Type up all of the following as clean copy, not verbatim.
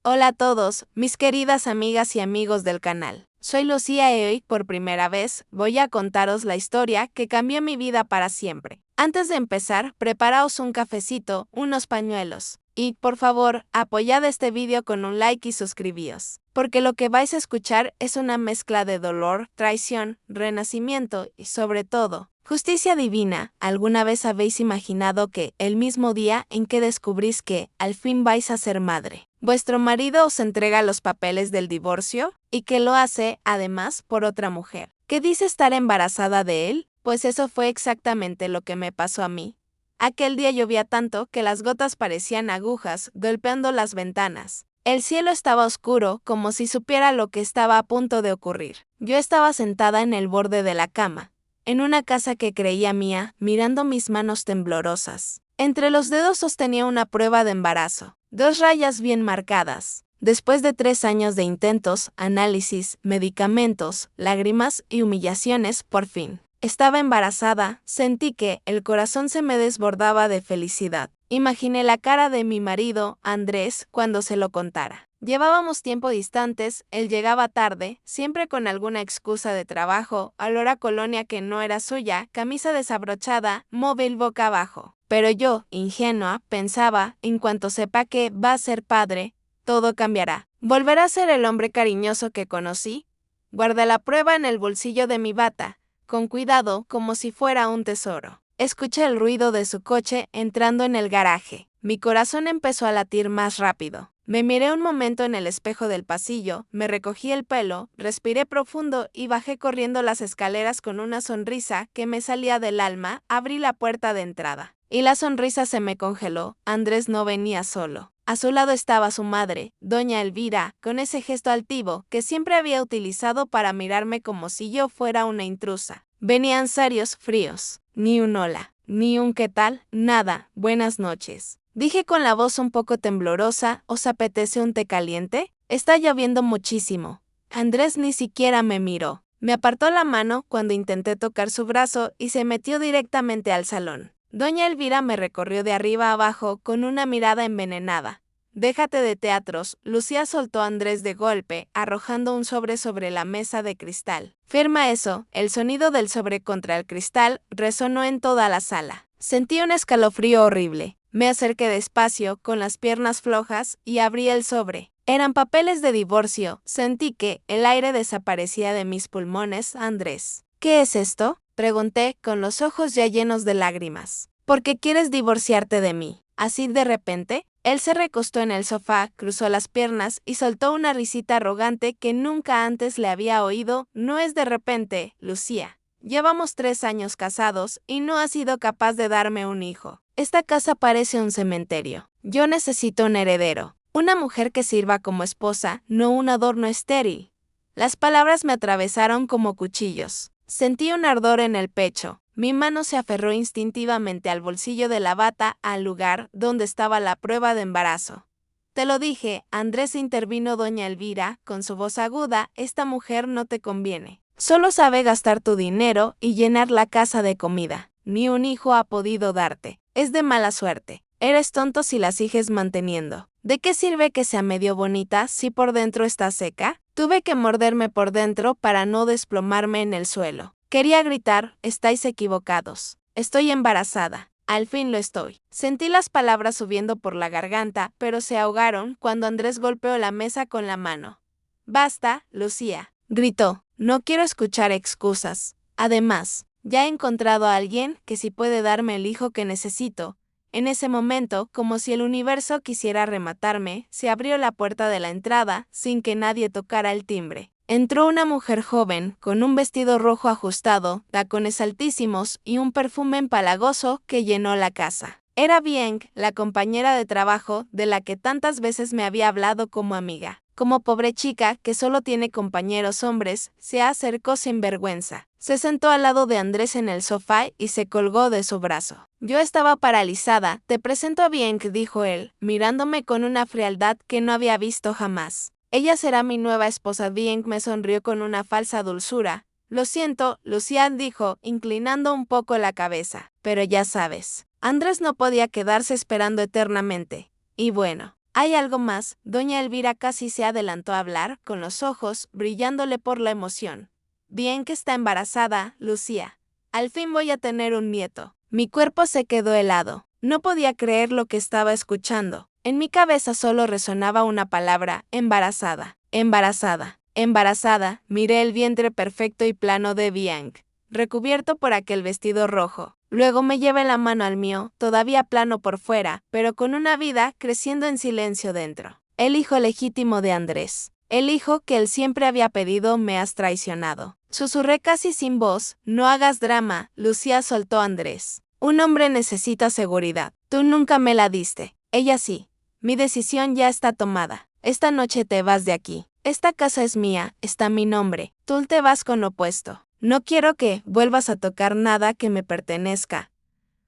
Hola a todos, mis queridas amigas y amigos del canal. Soy Lucía y hoy, por primera vez, voy a contaros la historia que cambió mi vida para siempre. Antes de empezar, preparaos un cafecito, unos pañuelos. Y, por favor, apoyad este vídeo con un like y suscribíos. Porque lo que vais a escuchar es una mezcla de dolor, traición, renacimiento y, sobre todo, justicia divina. ¿Alguna vez habéis imaginado que, el mismo día en que descubrís que, al fin vais a ser madre, vuestro marido os entrega los papeles del divorcio, y que lo hace, además, por otra mujer, que dice estar embarazada de él? Pues eso fue exactamente lo que me pasó a mí. Aquel día llovía tanto que las gotas parecían agujas golpeando las ventanas. El cielo estaba oscuro, como si supiera lo que estaba a punto de ocurrir. Yo estaba sentada en el borde de la cama, en una casa que creía mía, mirando mis manos temblorosas. Entre los dedos sostenía una prueba de embarazo, 2 rayas bien marcadas. Después de 3 años de intentos, análisis, medicamentos, lágrimas y humillaciones, por fin estaba embarazada. Sentí que el corazón se me desbordaba de felicidad. Imaginé la cara de mi marido, Andrés, cuando se lo contara. Llevábamos tiempo distantes, él llegaba tarde, siempre con alguna excusa de trabajo, olor a colonia que no era suya, camisa desabrochada, móvil boca abajo. Pero yo, ingenua, pensaba, en cuanto sepa que va a ser padre, todo cambiará. ¿Volverá a ser el hombre cariñoso que conocí? Guardé la prueba en el bolsillo de mi bata, con cuidado, como si fuera un tesoro. Escuché el ruido de su coche entrando en el garaje. Mi corazón empezó a latir más rápido. Me miré un momento en el espejo del pasillo, me recogí el pelo, respiré profundo y bajé corriendo las escaleras con una sonrisa que me salía del alma. Abrí la puerta de entrada. Y la sonrisa se me congeló. Andrés no venía solo. A su lado estaba su madre, doña Elvira, con ese gesto altivo que siempre había utilizado para mirarme como si yo fuera una intrusa. Venían serios, fríos. Ni un hola, ni un qué tal, nada, buenas noches. Dije con la voz un poco temblorosa, ¿os apetece un té caliente? Está lloviendo muchísimo. Andrés ni siquiera me miró. Me apartó la mano cuando intenté tocar su brazo y se metió directamente al salón. Doña Elvira me recorrió de arriba a abajo con una mirada envenenada. Déjate de teatros. Lucía soltó a Andrés de golpe, arrojando un sobre la mesa de cristal. Firma eso. El sonido del sobre contra el cristal resonó en toda la sala. Sentí un escalofrío horrible. Me acerqué despacio, con las piernas flojas, y abrí el sobre. Eran papeles de divorcio. Sentí que el aire desaparecía de mis pulmones. Andrés, ¿qué es esto?, pregunté, con los ojos ya llenos de lágrimas. ¿Por qué quieres divorciarte de mí? Así de repente, él se recostó en el sofá, cruzó las piernas y soltó una risita arrogante que nunca antes le había oído. No es de repente, Lucía. Llevamos 3 años casados y no has sido capaz de darme un hijo. Esta casa parece un cementerio. Yo necesito un heredero. Una mujer que sirva como esposa, no un adorno estéril. Las palabras me atravesaron como cuchillos. Sentí un ardor en el pecho. Mi mano se aferró instintivamente al bolsillo de la bata, al lugar donde estaba la prueba de embarazo. Te lo dije, Andrés, intervino doña Elvira, con su voz aguda, esta mujer no te conviene. Solo sabe gastar tu dinero y llenar la casa de comida. Ni un hijo ha podido darte. Es de mala suerte. Eres tonto si la sigues manteniendo. ¿De qué sirve que sea medio bonita si por dentro está seca? Tuve que morderme por dentro para no desplomarme en el suelo. Quería gritar, estáis equivocados. Estoy embarazada. Al fin lo estoy. Sentí las palabras subiendo por la garganta, pero se ahogaron cuando Andrés golpeó la mesa con la mano. Basta, Lucía, gritó. No quiero escuchar excusas. Además, ya he encontrado a alguien que sí puede darme el hijo que necesito. En ese momento, como si el universo quisiera rematarme, se abrió la puerta de la entrada, sin que nadie tocara el timbre. Entró una mujer joven, con un vestido rojo ajustado, tacones altísimos y un perfume empalagoso que llenó la casa. Era Bieng, la compañera de trabajo de la que tantas veces me había hablado como amiga. Como pobre chica que solo tiene compañeros hombres, se acercó sin vergüenza. Se sentó al lado de Andrés en el sofá y se colgó de su brazo. Yo estaba paralizada. Te presento a Bieng, dijo él, mirándome con una frialdad que no había visto jamás. Ella será mi nueva esposa. Bieng me sonrió con una falsa dulzura. Lo siento, Lucía, dijo, inclinando un poco la cabeza. Pero ya sabes, Andrés no podía quedarse esperando eternamente. Y bueno, ¿Hay algo más? Doña Elvira casi se adelantó a hablar, con los ojos brillándole por la emoción. Bien que está embarazada, Lucía. Al fin voy a tener un nieto. Mi cuerpo se quedó helado. No podía creer lo que estaba escuchando. En mi cabeza solo resonaba una palabra: embarazada, embarazada, embarazada. Miré el vientre perfecto y plano de Bianca, recubierto por aquel vestido rojo. Luego me llevé la mano al mío, todavía plano por fuera, pero con una vida creciendo en silencio dentro. El hijo legítimo de Andrés. El hijo que él siempre había pedido. Me has traicionado. Susurré casi sin voz. No hagas drama, Lucía, soltó Andrés. Un hombre necesita seguridad. Tú nunca me la diste. Ella sí. Mi decisión ya está tomada. Esta noche te vas de aquí. Esta casa es mía, está mi nombre. Tú te vas con lo opuesto. No quiero que vuelvas a tocar nada que me pertenezca.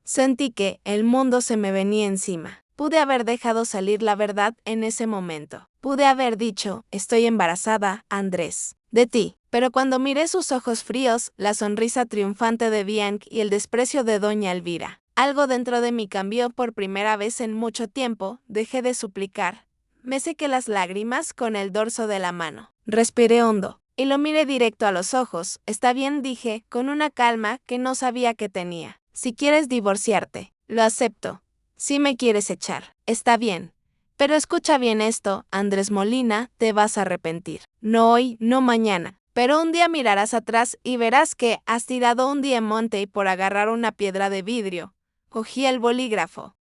Sentí que el mundo se me venía encima. Pude haber dejado salir la verdad en ese momento. Pude haber dicho: estoy embarazada, Andrés, de ti. Pero cuando miré sus ojos fríos, la sonrisa triunfante de Bianca y el desprecio de doña Elvira, algo dentro de mí cambió. Por primera vez en mucho tiempo, dejé de suplicar. Me sequé las lágrimas con el dorso de la mano. Respiré hondo y lo miré directo a los ojos. Está bien, dije, con una calma que no sabía que tenía. Si quieres divorciarte, lo acepto. Si me quieres echar, está bien. Pero escucha bien esto, Andrés Molina, te vas a arrepentir. No hoy, no mañana. Pero un día mirarás atrás y verás que has tirado un diamante y por agarrar una piedra de vidrio. Cogí el bolígrafo.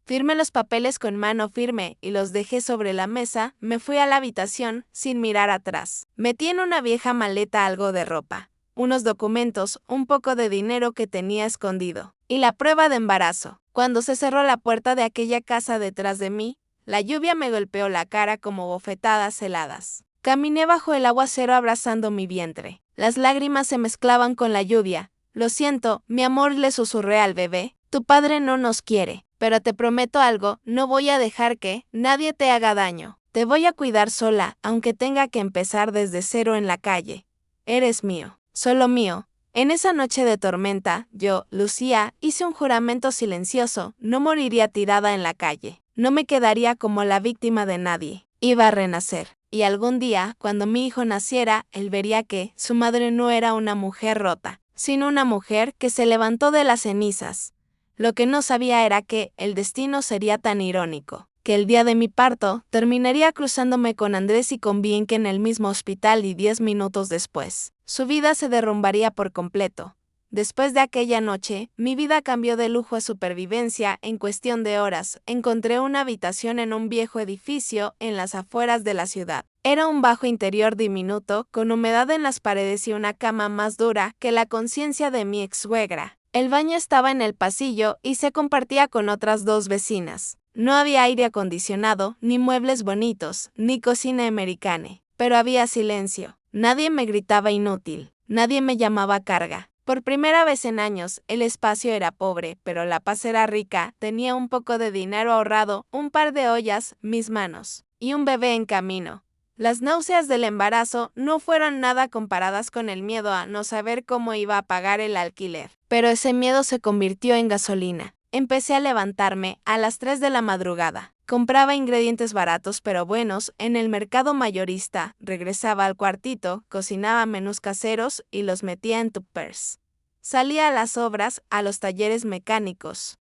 Firmé los papeles con mano firme y los dejé sobre la mesa. Me fui a la habitación sin mirar atrás. Metí en una vieja maleta algo de ropa, unos documentos, un poco de dinero que tenía escondido, y la prueba de embarazo. Cuando se cerró la puerta de aquella casa detrás de mí, la lluvia me golpeó la cara como bofetadas heladas. Caminé bajo el aguacero abrazando mi vientre. Las lágrimas se mezclaban con la lluvia. Lo siento, mi amor, le susurré al bebé. Tu padre no nos quiere, pero te prometo algo, no voy a dejar que nadie te haga daño. Te voy a cuidar sola, aunque tenga que empezar desde cero en la calle. Eres mío, solo mío. En esa noche de tormenta, yo, Lucía, hice un juramento silencioso: no moriría tirada en la calle. No me quedaría como la víctima de nadie. Iba a renacer. Y algún día, cuando mi hijo naciera, él vería que su madre no era una mujer rota, sino una mujer que se levantó de las cenizas. Lo que no sabía era que el destino sería tan irónico, que el día de mi parto terminaría cruzándome con Andrés y con Bianca en el mismo hospital, y 10 minutos después, su vida se derrumbaría por completo. Después de aquella noche, mi vida cambió de lujo a supervivencia. En cuestión de horas, encontré una habitación en un viejo edificio en las afueras de la ciudad. Era un bajo interior diminuto, con humedad en las paredes y una cama más dura que la conciencia de mi ex-suegra. El baño estaba en el pasillo y se compartía con otras 2 vecinas. No había aire acondicionado, ni muebles bonitos, ni cocina americana. Pero había silencio. Nadie me gritaba inútil. Nadie me llamaba carga. Por primera vez en años, el espacio era pobre, pero la paz era rica. Tenía un poco de dinero ahorrado, un par de ollas, mis manos, y un bebé en camino. Las náuseas del embarazo no fueron nada comparadas con el miedo a no saber cómo iba a pagar el alquiler. Pero ese miedo se convirtió en gasolina. Empecé a levantarme a las 3 de la madrugada. Compraba ingredientes baratos pero buenos en el mercado mayorista, regresaba al cuartito, cocinaba menús caseros y los metía en tuppers. Salía a las obras, a los talleres mecánicos,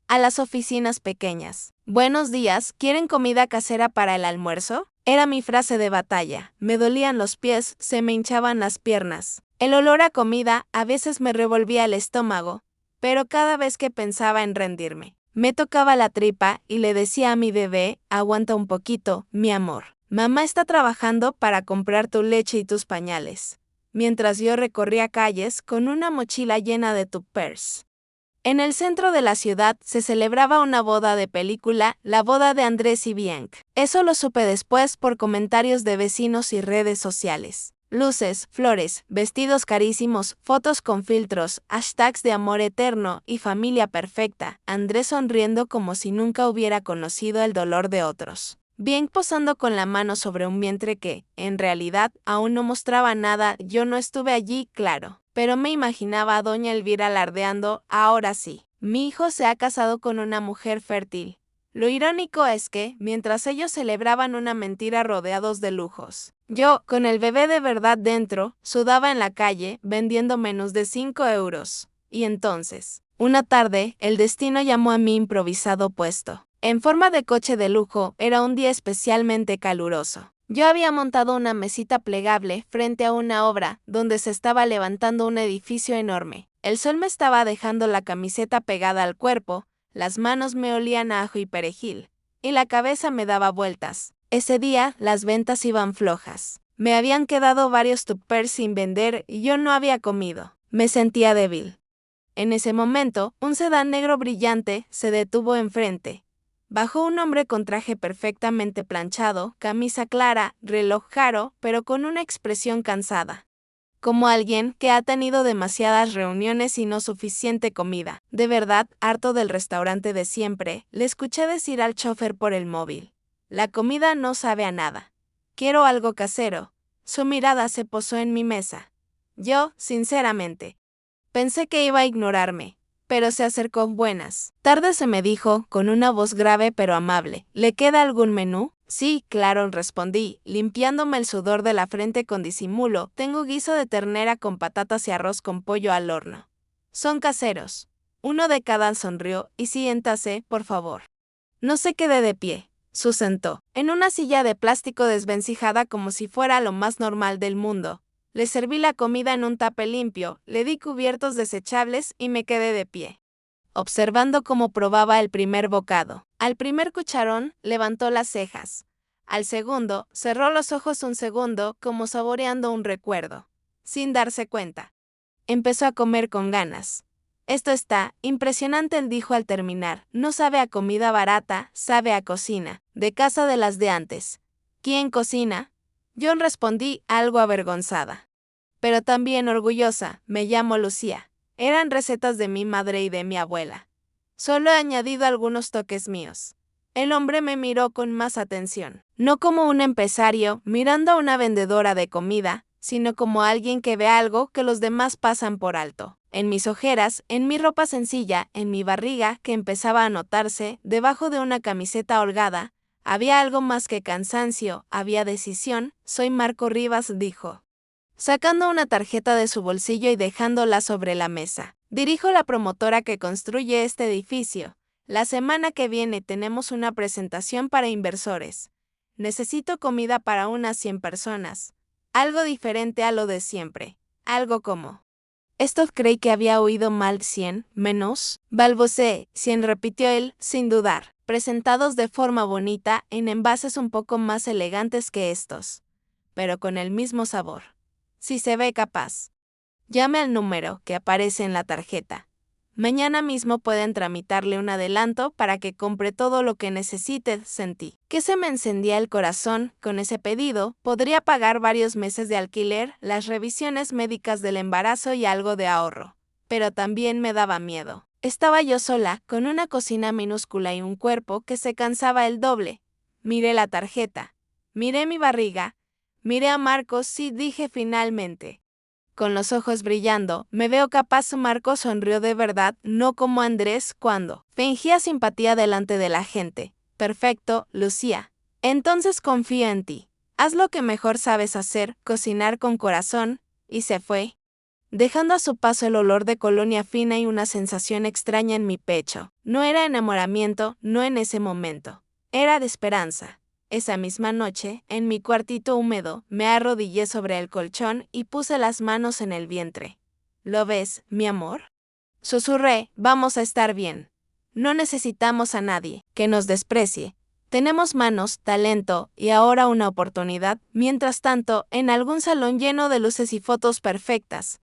a las oficinas pequeñas. Buenos días, ¿quieren comida casera para el almuerzo? Era mi frase de batalla. Me dolían los pies, se me hinchaban las piernas. El olor a comida a veces me revolvía el estómago, pero cada vez que pensaba en rendirme, me tocaba la tripa y le decía a mi bebé: aguanta un poquito, mi amor. Mamá está trabajando para comprar tu leche y tus pañales. Mientras yo recorría calles con una mochila llena de tuppers. En el centro de la ciudad se celebraba una boda de película, la boda de Andrés y Bianca. Eso lo supe después por comentarios de vecinos y redes sociales. Luces, flores, vestidos carísimos, fotos con filtros, hashtags de amor eterno y familia perfecta. Andrés sonriendo como si nunca hubiera conocido el dolor de otros. Bianca posando con la mano sobre un vientre que, en realidad, aún no mostraba nada. Yo no estuve allí, claro, pero me imaginaba a doña Elvira alardeando: ahora sí, mi hijo se ha casado con una mujer fértil. Lo irónico es que, mientras ellos celebraban una mentira rodeados de lujos, yo, con el bebé de verdad dentro, sudaba en la calle, vendiendo menos de 5 euros. Y entonces, una tarde, el destino llamó a mi improvisado puesto. En forma de coche de lujo, era un día especialmente caluroso. Yo había montado una mesita plegable frente a una obra donde se estaba levantando un edificio enorme. El sol me estaba dejando la camiseta pegada al cuerpo, las manos me olían a ajo y perejil, y la cabeza me daba vueltas. Ese día las ventas iban flojas. Me habían quedado varios tuppers sin vender y yo no había comido. Me sentía débil. En ese momento, un sedán negro brillante se detuvo enfrente. Bajó un hombre con traje perfectamente planchado, camisa clara, reloj caro, pero con una expresión cansada. Como alguien que ha tenido demasiadas reuniones y no suficiente comida. De verdad, harto del restaurante de siempre, le escuché decir al chofer por el móvil. La comida no sabe a nada. Quiero algo casero. Su mirada se posó en mi mesa. Yo, sinceramente, pensé que iba a ignorarme, pero se acercó buenas tardes, se me dijo, con una voz grave pero amable. ¿Le queda algún menú? Sí, claro, respondí, limpiándome el sudor de la frente con disimulo. Tengo guiso de ternera con patatas y arroz con pollo al horno. Son caseros. Uno de cada, sonrió, y siéntase, por favor. No se quede de pie. Se sentó en una silla de plástico desvencijada como si fuera lo más normal del mundo. Le serví la comida en un tape limpio, le di cubiertos desechables y me quedé de pie, observando cómo probaba el primer bocado. Al primer cucharón, levantó las cejas. Al segundo, cerró los ojos un segundo, como saboreando un recuerdo. Sin darse cuenta, empezó a comer con ganas. Esto está impresionante, él dijo al terminar. No sabe a comida barata, sabe a cocina, de casa de las de antes. ¿Quién cocina? Yo respondí, algo avergonzada, pero también orgullosa. Me llamo Lucía. Eran recetas de mi madre y de mi abuela. Solo he añadido algunos toques míos. El hombre me miró con más atención, no como un empresario mirando a una vendedora de comida, sino como alguien que ve algo que los demás pasan por alto. En mis ojeras, en mi ropa sencilla, en mi barriga que empezaba a notarse, debajo de una camiseta holgada, había algo más que cansancio, había decisión. Soy Marco Rivas, dijo, sacando una tarjeta de su bolsillo y dejándola sobre la mesa. Dirijo la promotora que construye este edificio. La semana que viene tenemos una presentación para inversores. Necesito comida para unas 100 personas. Algo diferente a lo de siempre. Algo como... Esto creí que había oído mal. 100 menos. Balbuceé. 100, repitió él, sin dudar. Presentados de forma bonita, en envases un poco más elegantes que estos, pero con el mismo sabor. Si se ve capaz, llame al número que aparece en la tarjeta. Mañana mismo pueden tramitarle un adelanto para que compre todo lo que necesite. Sentí que se me encendía el corazón. Con ese pedido, podría pagar varios meses de alquiler, las revisiones médicas del embarazo y algo de ahorro. Pero también me daba miedo. Estaba yo sola, con una cocina minúscula y un cuerpo que se cansaba el doble. Miré la tarjeta. Miré mi barriga. Miré a Marcos, sí, dije finalmente. Con los ojos brillando, me veo capaz. Marcos sonrió de verdad, no como Andrés cuando fingía simpatía delante de la gente. Perfecto, Lucía. Entonces confío en ti. Haz lo que mejor sabes hacer, cocinar con corazón. Y se fue, dejando a su paso el olor de colonia fina y una sensación extraña en mi pecho. No era enamoramiento, no en ese momento. Era de esperanza. Esa misma noche, en mi cuartito húmedo, me arrodillé sobre el colchón y puse las manos en el vientre. ¿Lo ves, mi amor? Susurré, vamos a estar bien. No necesitamos a nadie que nos desprecie. Tenemos manos, talento y ahora una oportunidad. Mientras tanto, en algún salón lleno de luces y fotos perfectas,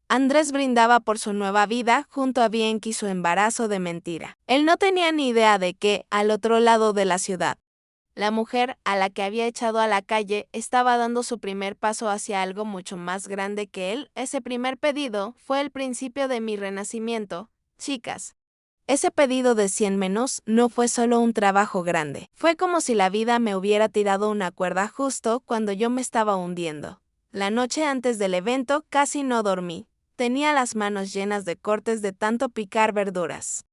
Andrés brindaba por su nueva vida junto a Bianchi, su embarazo de mentira. Él no tenía ni idea de que, al otro lado de la ciudad, la mujer a la que había echado a la calle estaba dando su primer paso hacia algo mucho más grande que él. Ese primer pedido fue el principio de mi renacimiento, chicas. Ese pedido de 100 menos no fue solo un trabajo grande. Fue como si la vida me hubiera tirado una cuerda justo cuando yo me estaba hundiendo. La noche antes del evento casi no dormí. Tenía las manos llenas de cortes de tanto picar verduras,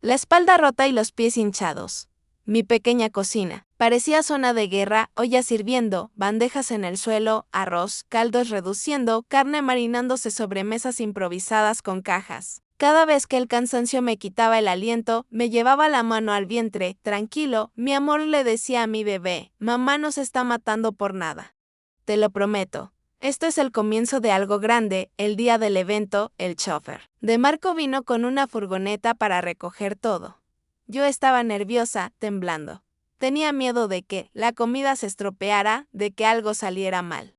la espalda rota y los pies hinchados. Mi pequeña cocina. Parecía zona de guerra, ollas hirviendo, bandejas en el suelo, arroz, caldos reduciendo, carne marinándose sobre mesas improvisadas con cajas. Cada vez que el cansancio me quitaba el aliento, me llevaba la mano al vientre. Tranquilo, mi amor, le decía a mi bebé, mamá no se está matando por nada. Te lo prometo. Esto es el comienzo de algo grande. El día del evento, el chofer de Marco vino con una furgoneta para recoger todo. Yo estaba nerviosa, temblando. Tenía miedo de que la comida se estropeara, de que algo saliera mal,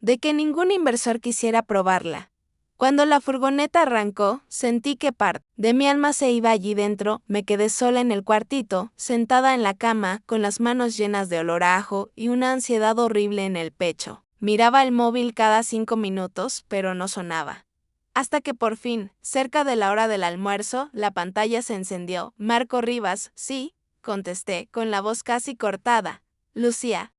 de que ningún inversor quisiera probarla. Cuando la furgoneta arrancó, sentí que parte de mi alma se iba allí dentro. Me quedé sola en el cuartito, sentada en la cama, con las manos llenas de olor a ajo y una ansiedad horrible en el pecho. Miraba el móvil cada 5 minutos, pero no sonaba. Hasta que por fin, cerca de la hora del almuerzo, la pantalla se encendió. Marco Rivas, sí, contesté, con la voz casi cortada. Lucía.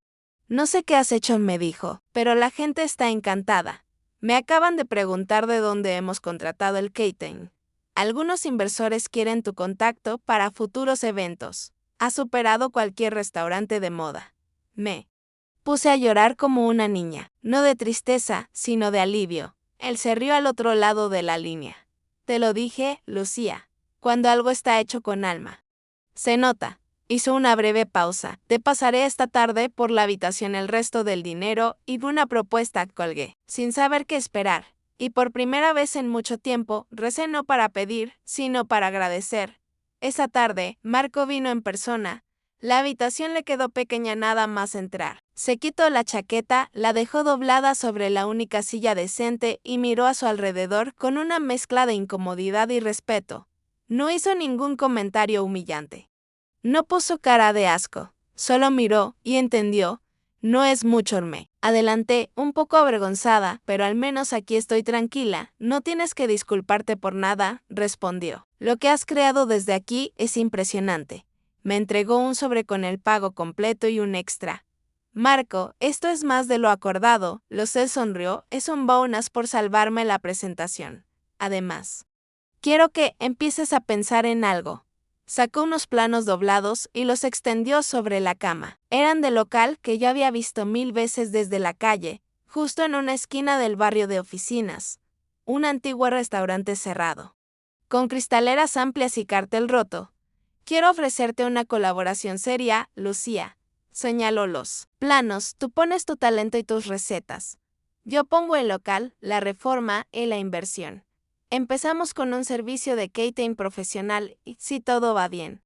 No sé qué has hecho, me dijo, pero la gente está encantada. Me acaban de preguntar de dónde hemos contratado el catering. Algunos inversores quieren tu contacto para futuros eventos. Ha superado cualquier restaurante de moda. Me puse a llorar como una niña, no de tristeza, sino de alivio. Él se rió al otro lado de la línea. Te lo dije, Lucía, cuando algo está hecho con alma. Se nota. Hizo una breve pausa. Te pasaré esta tarde por la habitación el resto del dinero y una propuesta, colgué, sin saber qué esperar. Y por primera vez en mucho tiempo, recé no para pedir, sino para agradecer. Esa tarde, Marco vino en persona. La habitación le quedó pequeña nada más entrar. Se quitó la chaqueta, la dejó doblada sobre la única silla decente y miró a su alrededor con una mezcla de incomodidad y respeto. No hizo ningún comentario humillante. No puso cara de asco, solo miró y entendió. No es mucho, me adelanté, un poco avergonzada, pero al menos aquí estoy tranquila. No tienes que disculparte por nada, respondió. Lo que has creado desde aquí es impresionante. Me entregó un sobre con el pago completo y un extra. Marco, esto es más de lo acordado, lo sé, sonrió, es un bonus por salvarme la presentación. Además, quiero que empieces a pensar en algo. Sacó unos planos doblados y los extendió sobre la cama. Eran del local que yo había visto 1000 veces desde la calle, justo en una esquina del barrio de oficinas. Un antiguo restaurante cerrado, con cristaleras amplias y cartel roto. Quiero ofrecerte una colaboración seria, Lucía. Señaló los planos, tú pones tu talento y tus recetas. Yo pongo el local, la reforma y la inversión. Empezamos con un servicio de catering profesional y, si todo va bien,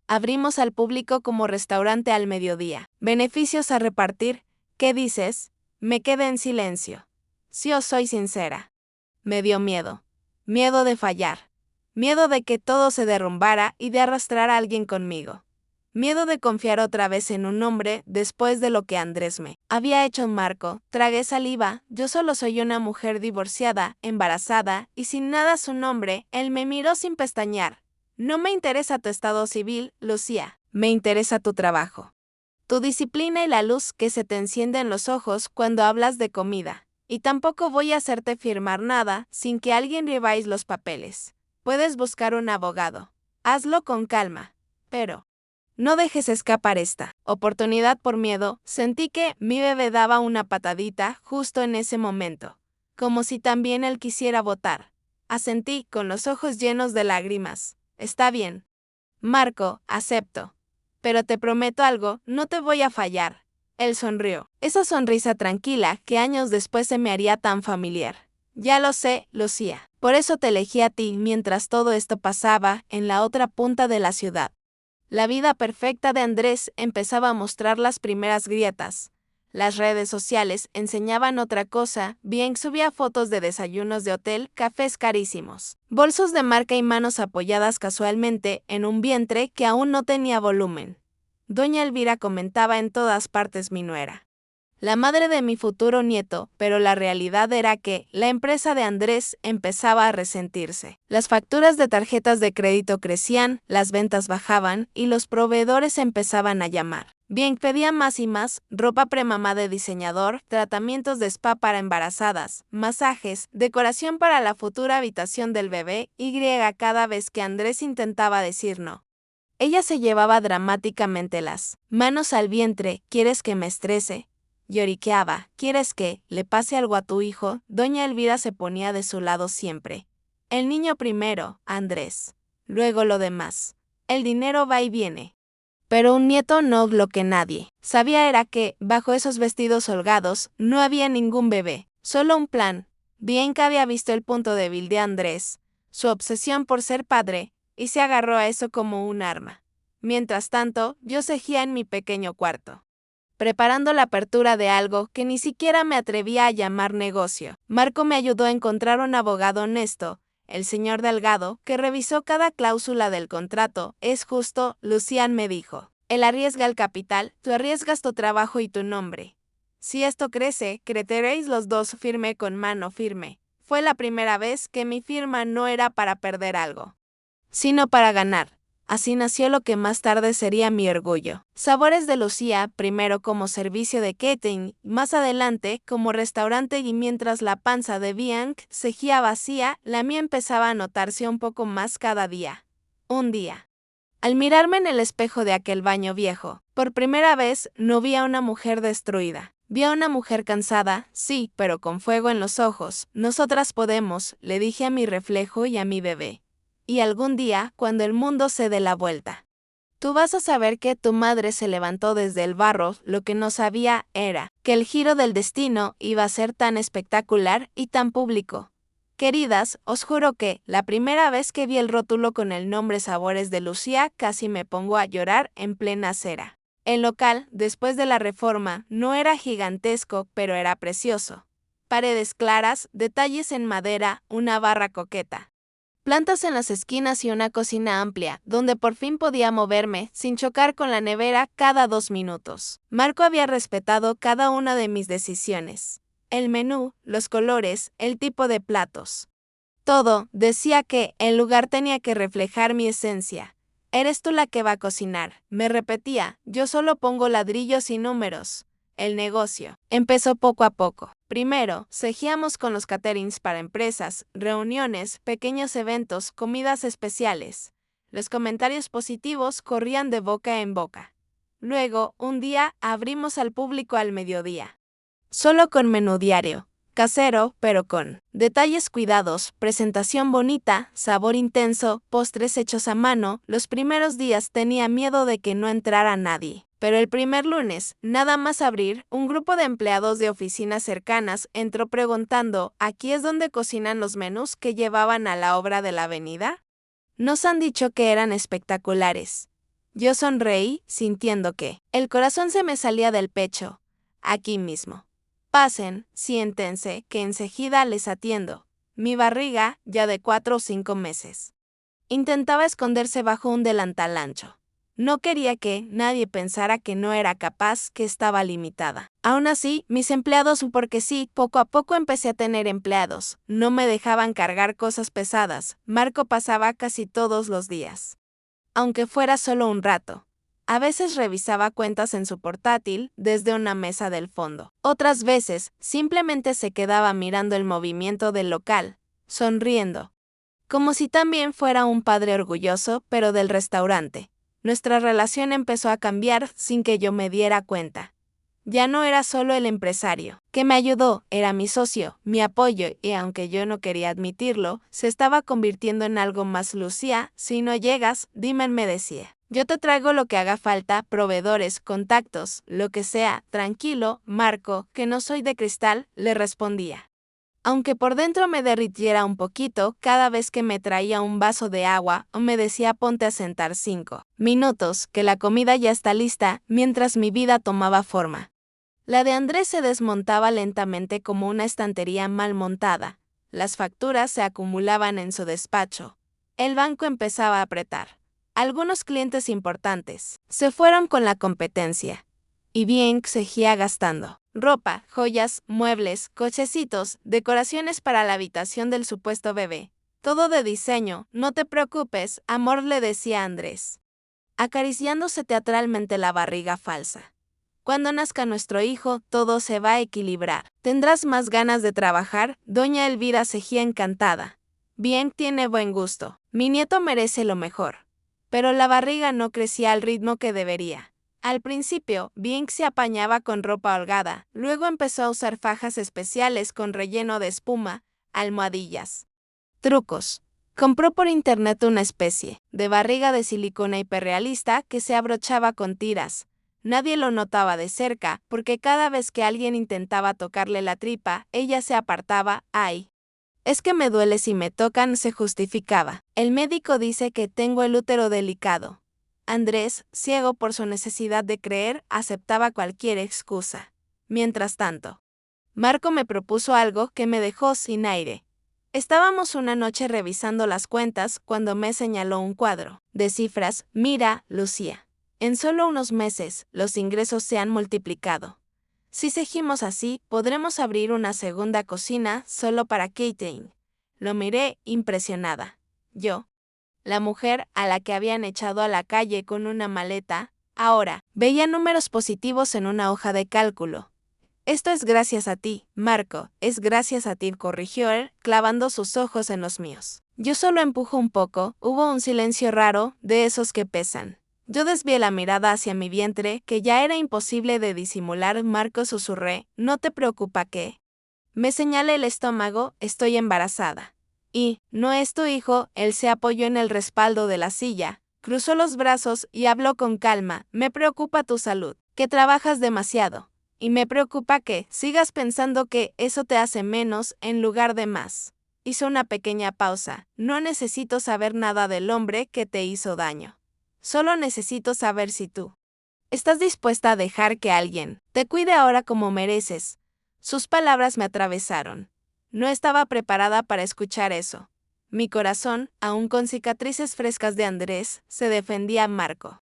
abrimos al público como restaurante al mediodía. Beneficios a repartir. ¿Qué dices? Me quedé en silencio. Si os soy sincera. Me dio miedo. Miedo de fallar. Miedo de que todo se derrumbara y de arrastrar a alguien conmigo. Miedo de confiar otra vez en un hombre después de lo que Andrés me había hecho en Marco. Tragué saliva. Yo solo soy una mujer divorciada, embarazada y sin nada a su nombre. Él me miró sin pestañear. No me interesa tu estado civil, Lucía. Me interesa tu trabajo. Tu disciplina y la luz que se te enciende en los ojos cuando hablas de comida. Y tampoco voy a hacerte firmar nada sin que alguien reváis los papeles. Puedes buscar un abogado. Hazlo con calma. Pero no dejes escapar esta oportunidad por miedo. Sentí que mi bebé daba una patadita justo en ese momento, como si también él quisiera votar. Asentí, con los ojos llenos de lágrimas. Está bien. Marco, acepto. Pero te prometo algo, no te voy a fallar. Él sonrió. Esa sonrisa tranquila que años después se me haría tan familiar. Ya lo sé, Lucía. Por eso te elegí a ti mientras todo esto pasaba en la otra punta de la ciudad. La vida perfecta de Andrés empezaba a mostrar las primeras grietas. Las redes sociales enseñaban otra cosa, bien subía fotos de desayunos de hotel, cafés carísimos, bolsos de marca y manos apoyadas casualmente en un vientre que aún no tenía volumen. Doña Elvira comentaba en todas partes mi nuera, la madre de mi futuro nieto, pero la realidad era que la empresa de Andrés empezaba a resentirse. Las facturas de tarjetas de crédito crecían, las ventas bajaban y los proveedores empezaban a llamar. Bien, pedía más y más, ropa premamá de diseñador, tratamientos de spa para embarazadas, masajes, decoración para la futura habitación del bebé, cada vez que Andrés intentaba decir no. Ella se llevaba dramáticamente las manos al vientre. ¿Quieres que me estrese? Lloriqueaba. ¿Quieres que le pase algo a tu hijo? Doña Elvira se ponía de su lado siempre. El niño primero, Andrés. Luego lo demás. El dinero va y viene. Pero un nieto no, lo que nadie sabía era que, bajo esos vestidos holgados, no había ningún bebé, solo un plan. Bianca había visto el punto débil de Andrés, su obsesión por ser padre, y se agarró a eso como un arma. Mientras tanto, yo seguía en mi pequeño cuarto, preparando la apertura de algo que ni siquiera me atrevía a llamar negocio. Marco me ayudó a encontrar un abogado honesto, el señor Delgado, que revisó cada cláusula del contrato. Es justo, Lucián me dijo. Él arriesga el capital, tú arriesgas tu trabajo y tu nombre. Si esto crece, creceréis los dos. Firmé con mano firme. Fue la primera vez que mi firma no era para perder algo, sino para ganar. Así nació lo que más tarde sería mi orgullo. Sabores de Lucía, primero como servicio de catering, más adelante como restaurante, y mientras la panza de Bianca seguía vacía, la mía empezaba a notarse un poco más cada día. Un día, al mirarme en el espejo de aquel baño viejo, por primera vez no vi a una mujer destruida. Vi a una mujer cansada, sí, pero con fuego en los ojos. Nosotras podemos, le dije a mi reflejo y a mi bebé. Y algún día, cuando el mundo se dé la vuelta, tú vas a saber que tu madre se levantó desde el barro. Lo que no sabía era que el giro del destino iba a ser tan espectacular y tan público. Queridas, os juro que, la primera vez que vi el rótulo con el nombre Sabores de Lucía, casi me pongo a llorar en plena acera. El local, después de la reforma, no era gigantesco, pero era precioso. Paredes claras, detalles en madera, una barra coqueta, plantas en las esquinas y una cocina amplia, donde por fin podía moverme sin chocar con la nevera cada 2 minutos. Marco había respetado cada una de mis decisiones. El menú, los colores, el tipo de platos. Todo decía que el lugar tenía que reflejar mi esencia. Eres tú la que va a cocinar, me repetía. Yo solo pongo ladrillos y números. El negocio empezó poco a poco. Primero, seguíamos con los caterings para empresas, reuniones, pequeños eventos, comidas especiales. Los comentarios positivos corrían de boca en boca. Luego, un día, abrimos al público al mediodía. Solo con menú diario, casero, pero con detalles cuidados, presentación bonita, sabor intenso, postres hechos a mano. Los primeros días tenía miedo de que no entrara nadie. Pero el primer lunes, nada más abrir, un grupo de empleados de oficinas cercanas entró preguntando, ¿aquí es donde cocinan los menús que llevaban a la obra de la avenida? Nos han dicho que eran espectaculares. Yo sonreí, sintiendo que el corazón se me salía del pecho. Aquí mismo. Pasen, siéntense, que enseguida les atiendo. Mi barriga, ya de 4 o 5 meses, intentaba esconderse bajo un delantal ancho. No quería que nadie pensara que no era capaz, que estaba limitada. Aún así, mis empleados, porque sí, poco a poco empecé a tener empleados. No me dejaban cargar cosas pesadas. Marco pasaba casi todos los días, aunque fuera solo un rato. A veces revisaba cuentas en su portátil desde una mesa del fondo. Otras veces, simplemente se quedaba mirando el movimiento del local, sonriendo, como si también fuera un padre orgulloso, pero del restaurante. Nuestra relación empezó a cambiar sin que yo me diera cuenta. Ya no era solo el empresario que me ayudó, era mi socio, mi apoyo, y aunque yo no quería admitirlo, se estaba convirtiendo en algo más. Lucía, si no llegas, dime, me decía. Yo te traigo lo que haga falta, proveedores, contactos, lo que sea. Tranquilo, Marco, que no soy de cristal, le respondía. Aunque por dentro me derritiera un poquito cada vez que me traía un vaso de agua o me decía ponte a sentar 5 minutos, que la comida ya está lista, mientras mi vida tomaba forma. La de Andrés se desmontaba lentamente como una estantería mal montada. Las facturas se acumulaban en su despacho. El banco empezaba a apretar. Algunos clientes importantes se fueron con la competencia. Y bien seguía gastando. Ropa, joyas, muebles, cochecitos, decoraciones para la habitación del supuesto bebé. Todo de diseño. No te preocupes, amor, le decía Andrés, acariciándose teatralmente la barriga falsa. Cuando nazca nuestro hijo, todo se va a equilibrar. Tendrás más ganas de trabajar. Doña Elvira seguía encantada. Bien, tiene buen gusto. Mi nieto merece lo mejor. pero la barriga no crecía al ritmo que debería. Al principio, Bing se apañaba con ropa holgada, luego empezó a usar fajas especiales con relleno de espuma, almohadillas. Trucos. Compró por internet una especie de barriga de silicona hiperrealista que se abrochaba con tiras. Nadie lo notaba de cerca, porque cada vez que alguien intentaba tocarle la tripa, ella se apartaba. ¡Ay! Es que me duele si me tocan, se justificaba. El médico dice que tengo el útero delicado. Andrés, ciego por su necesidad de creer, aceptaba cualquier excusa. Mientras tanto, Marco me propuso algo que me dejó sin aire. Estábamos una noche revisando las cuentas cuando me señaló un cuadro de cifras. Mira, Lucía. En solo unos meses, los ingresos se han multiplicado. Si seguimos así, podremos abrir una segunda cocina solo para catering. Lo miré, impresionada. Yo, la mujer a la que habían echado a la calle con una maleta, ahora veía números positivos en una hoja de cálculo. Esto es gracias a ti, Marco, es gracias a ti, corrigió él, clavando sus ojos en los míos. Yo solo empujo un poco, hubo un silencio raro, de esos que pesan. Yo desvié la mirada hacia mi vientre, que ya era imposible de disimular. Marco, susurré, no te preocupa que. Me señalé el estómago, estoy embarazada. Y, no es tu hijo, él se apoyó en el respaldo de la silla, cruzó los brazos y habló con calma, me preocupa tu salud, que trabajas demasiado. Y me preocupa que sigas pensando que eso te hace menos en lugar de más. Hizo una pequeña pausa. No necesito saber nada del hombre que te hizo daño. Solo necesito saber si tú estás dispuesta a dejar que alguien te cuide ahora como mereces. Sus palabras me atravesaron. No estaba preparada para escuchar eso. Mi corazón, aún con cicatrices frescas de Andrés, se defendía a Marco.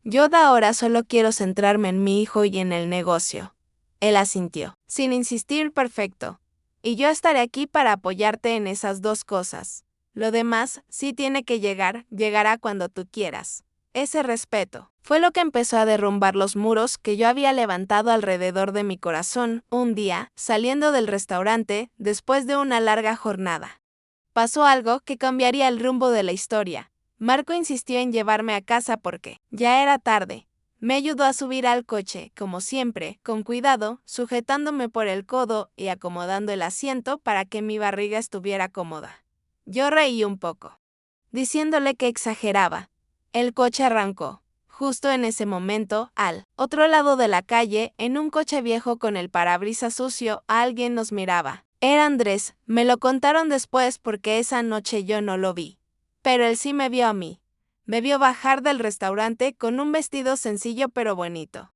Yo de ahora solo quiero centrarme en mi hijo y en el negocio. Él asintió, sin insistir. Perfecto. Y yo estaré aquí para apoyarte en esas dos cosas. Lo demás, sí tiene que llegar, llegará cuando tú quieras. Ese respeto fue lo que empezó a derrumbar los muros que yo había levantado alrededor de mi corazón. Un día, saliendo del restaurante, después de una larga jornada, pasó algo que cambiaría el rumbo de la historia. Marco insistió en llevarme a casa porque ya era tarde. Me ayudó a subir al coche, como siempre, con cuidado, sujetándome por el codo y acomodando el asiento para que mi barriga estuviera cómoda. Yo reí un poco, diciéndole que exageraba. El coche arrancó. Justo en ese momento, al otro lado de la calle, en un coche viejo con el parabrisas sucio, alguien nos miraba. Era Andrés, me lo contaron después porque esa noche yo no lo vi. Pero él sí me vio a mí. Me vio bajar del restaurante con un vestido sencillo pero bonito.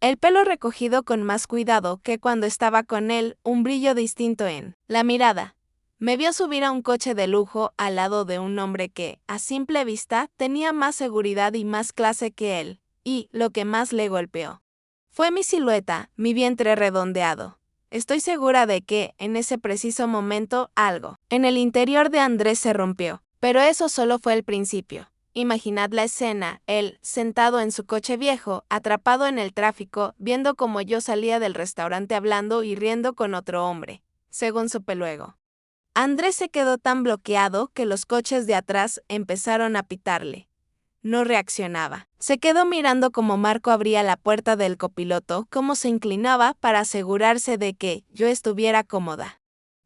El pelo recogido con más cuidado que cuando estaba con él, un brillo distinto en la mirada. Me vio subir a un coche de lujo al lado de un hombre que, a simple vista, tenía más seguridad y más clase que él, y, lo que más le golpeó, fue mi silueta, mi vientre redondeado. Estoy segura de que, en ese preciso momento, algo en el interior de Andrés se rompió, pero eso solo fue el principio. Imaginad la escena, él, sentado en su coche viejo, atrapado en el tráfico, viendo cómo yo salía del restaurante hablando y riendo con otro hombre, según supe luego. Andrés se quedó tan bloqueado que los coches de atrás empezaron a pitarle. No reaccionaba. Se quedó mirando cómo Marco abría la puerta del copiloto, cómo se inclinaba para asegurarse de que yo estuviera cómoda.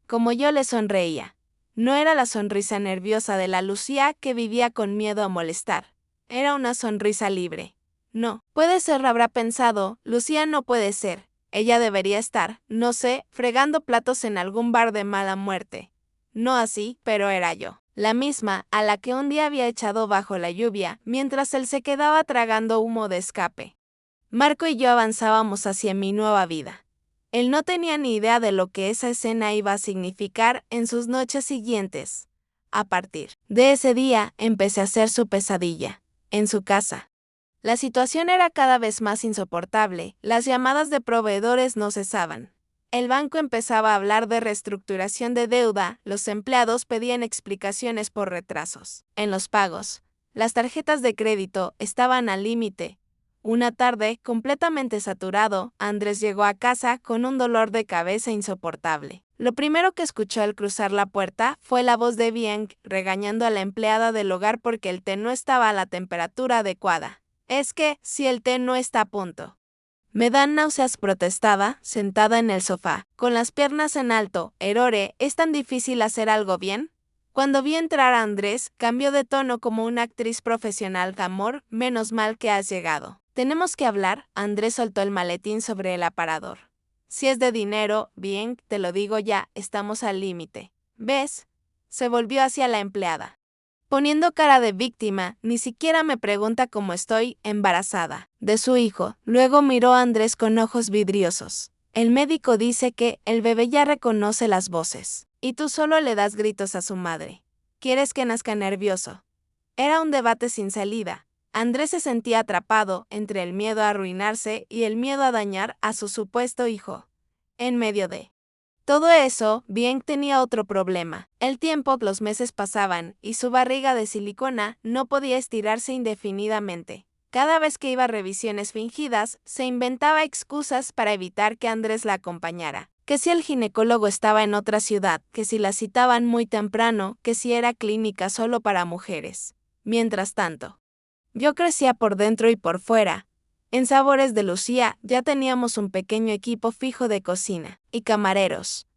Como yo le sonreía. No era la sonrisa nerviosa de la Lucía que vivía con miedo a molestar. Era una sonrisa libre. No, puede ser, habrá pensado, Lucía no puede ser. Ella debería estar, no sé, fregando platos en algún bar de mala muerte. No así, pero era yo, la misma a la que un día había echado bajo la lluvia, mientras él se quedaba tragando humo de escape. Marco y yo avanzábamos hacia mi nueva vida. Él no tenía ni idea de lo que esa escena iba a significar en sus noches siguientes. A partir de ese día, empecé a ser su pesadilla, en su casa. La situación era cada vez más insoportable, las llamadas de proveedores no cesaban. El banco empezaba a hablar de reestructuración de deuda, los empleados pedían explicaciones por retrasos en los pagos. Las tarjetas de crédito estaban al límite. Una tarde, completamente saturado, Andrés llegó a casa con un dolor de cabeza insoportable. Lo primero que escuchó al cruzar la puerta fue la voz de Bianc regañando a la empleada del hogar porque el té no estaba a la temperatura adecuada. Es que, si el té no está a punto. Me dan náuseas, protestaba, sentada en el sofá, con las piernas en alto. Erore, ¿es tan difícil hacer algo bien? Cuando vi entrar a Andrés, cambió de tono como una actriz profesional. Amor, menos mal que has llegado. Tenemos que hablar. Andrés soltó el maletín sobre el aparador. Si es de dinero, bien, te lo digo ya, estamos al límite. ¿Ves? Se volvió hacia la empleada. Poniendo cara de víctima, ni siquiera me pregunta cómo estoy, embarazada, de su hijo. Luego miró a Andrés con ojos vidriosos. El médico dice que el bebé ya reconoce las voces, y tú solo le das gritos a su madre. ¿Quieres que nazca nervioso? Era un debate sin salida. Andrés se sentía atrapado entre el miedo a arruinarse y el miedo a dañar a su supuesto hijo. En medio de todo eso, Bien tenía otro problema. El tiempo, los meses pasaban, y su barriga de silicona no podía estirarse indefinidamente. Cada vez que iba a revisiones fingidas, se inventaba excusas para evitar que Andrés la acompañara. Que si el ginecólogo estaba en otra ciudad, que si la citaban muy temprano, que si era clínica solo para mujeres. Mientras tanto, yo crecía por dentro y por fuera. En Sabores de Lucía ya teníamos un pequeño equipo fijo de cocina y camareros.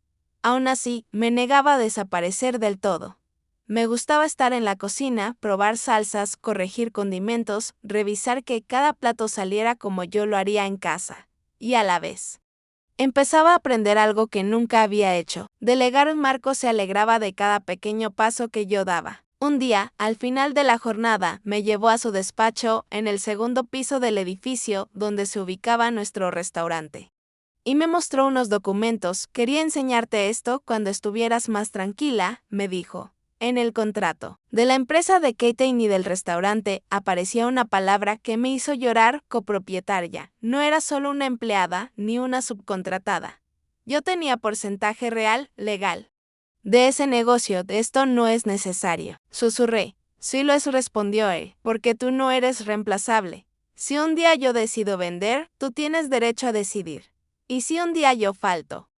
Aún así, me negaba a desaparecer del todo. Me gustaba estar en la cocina, probar salsas, corregir condimentos, revisar que cada plato saliera como yo lo haría en casa. Y a la vez, empezaba a aprender algo que nunca había hecho. Delegar. Marco se alegraba de cada pequeño paso que yo daba. Un día, al final de la jornada, me llevó a su despacho en el segundo piso del edificio donde se ubicaba nuestro restaurante. Y me mostró unos documentos. Quería enseñarte esto cuando estuvieras más tranquila, me dijo. En el contrato de la empresa de catering y del restaurante aparecía una palabra que me hizo llorar: copropietaria. No era solo una empleada ni una subcontratada. Yo tenía porcentaje real, legal. De ese negocio, de esto no es necesario. Susurré. Sí lo es, respondió él, porque tú no eres reemplazable. Si un día yo decido vender, tú tienes derecho a decidir. ¿Y si un día yo falto?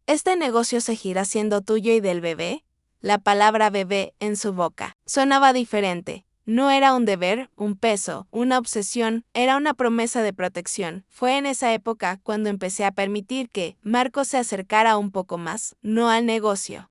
¿Este negocio seguirá siendo tuyo y del bebé? La palabra bebé en su boca sonaba diferente. No era un deber, un peso, una obsesión, era una promesa de protección. Fue en esa época cuando empecé a permitir que Marco se acercara un poco más, no al negocio,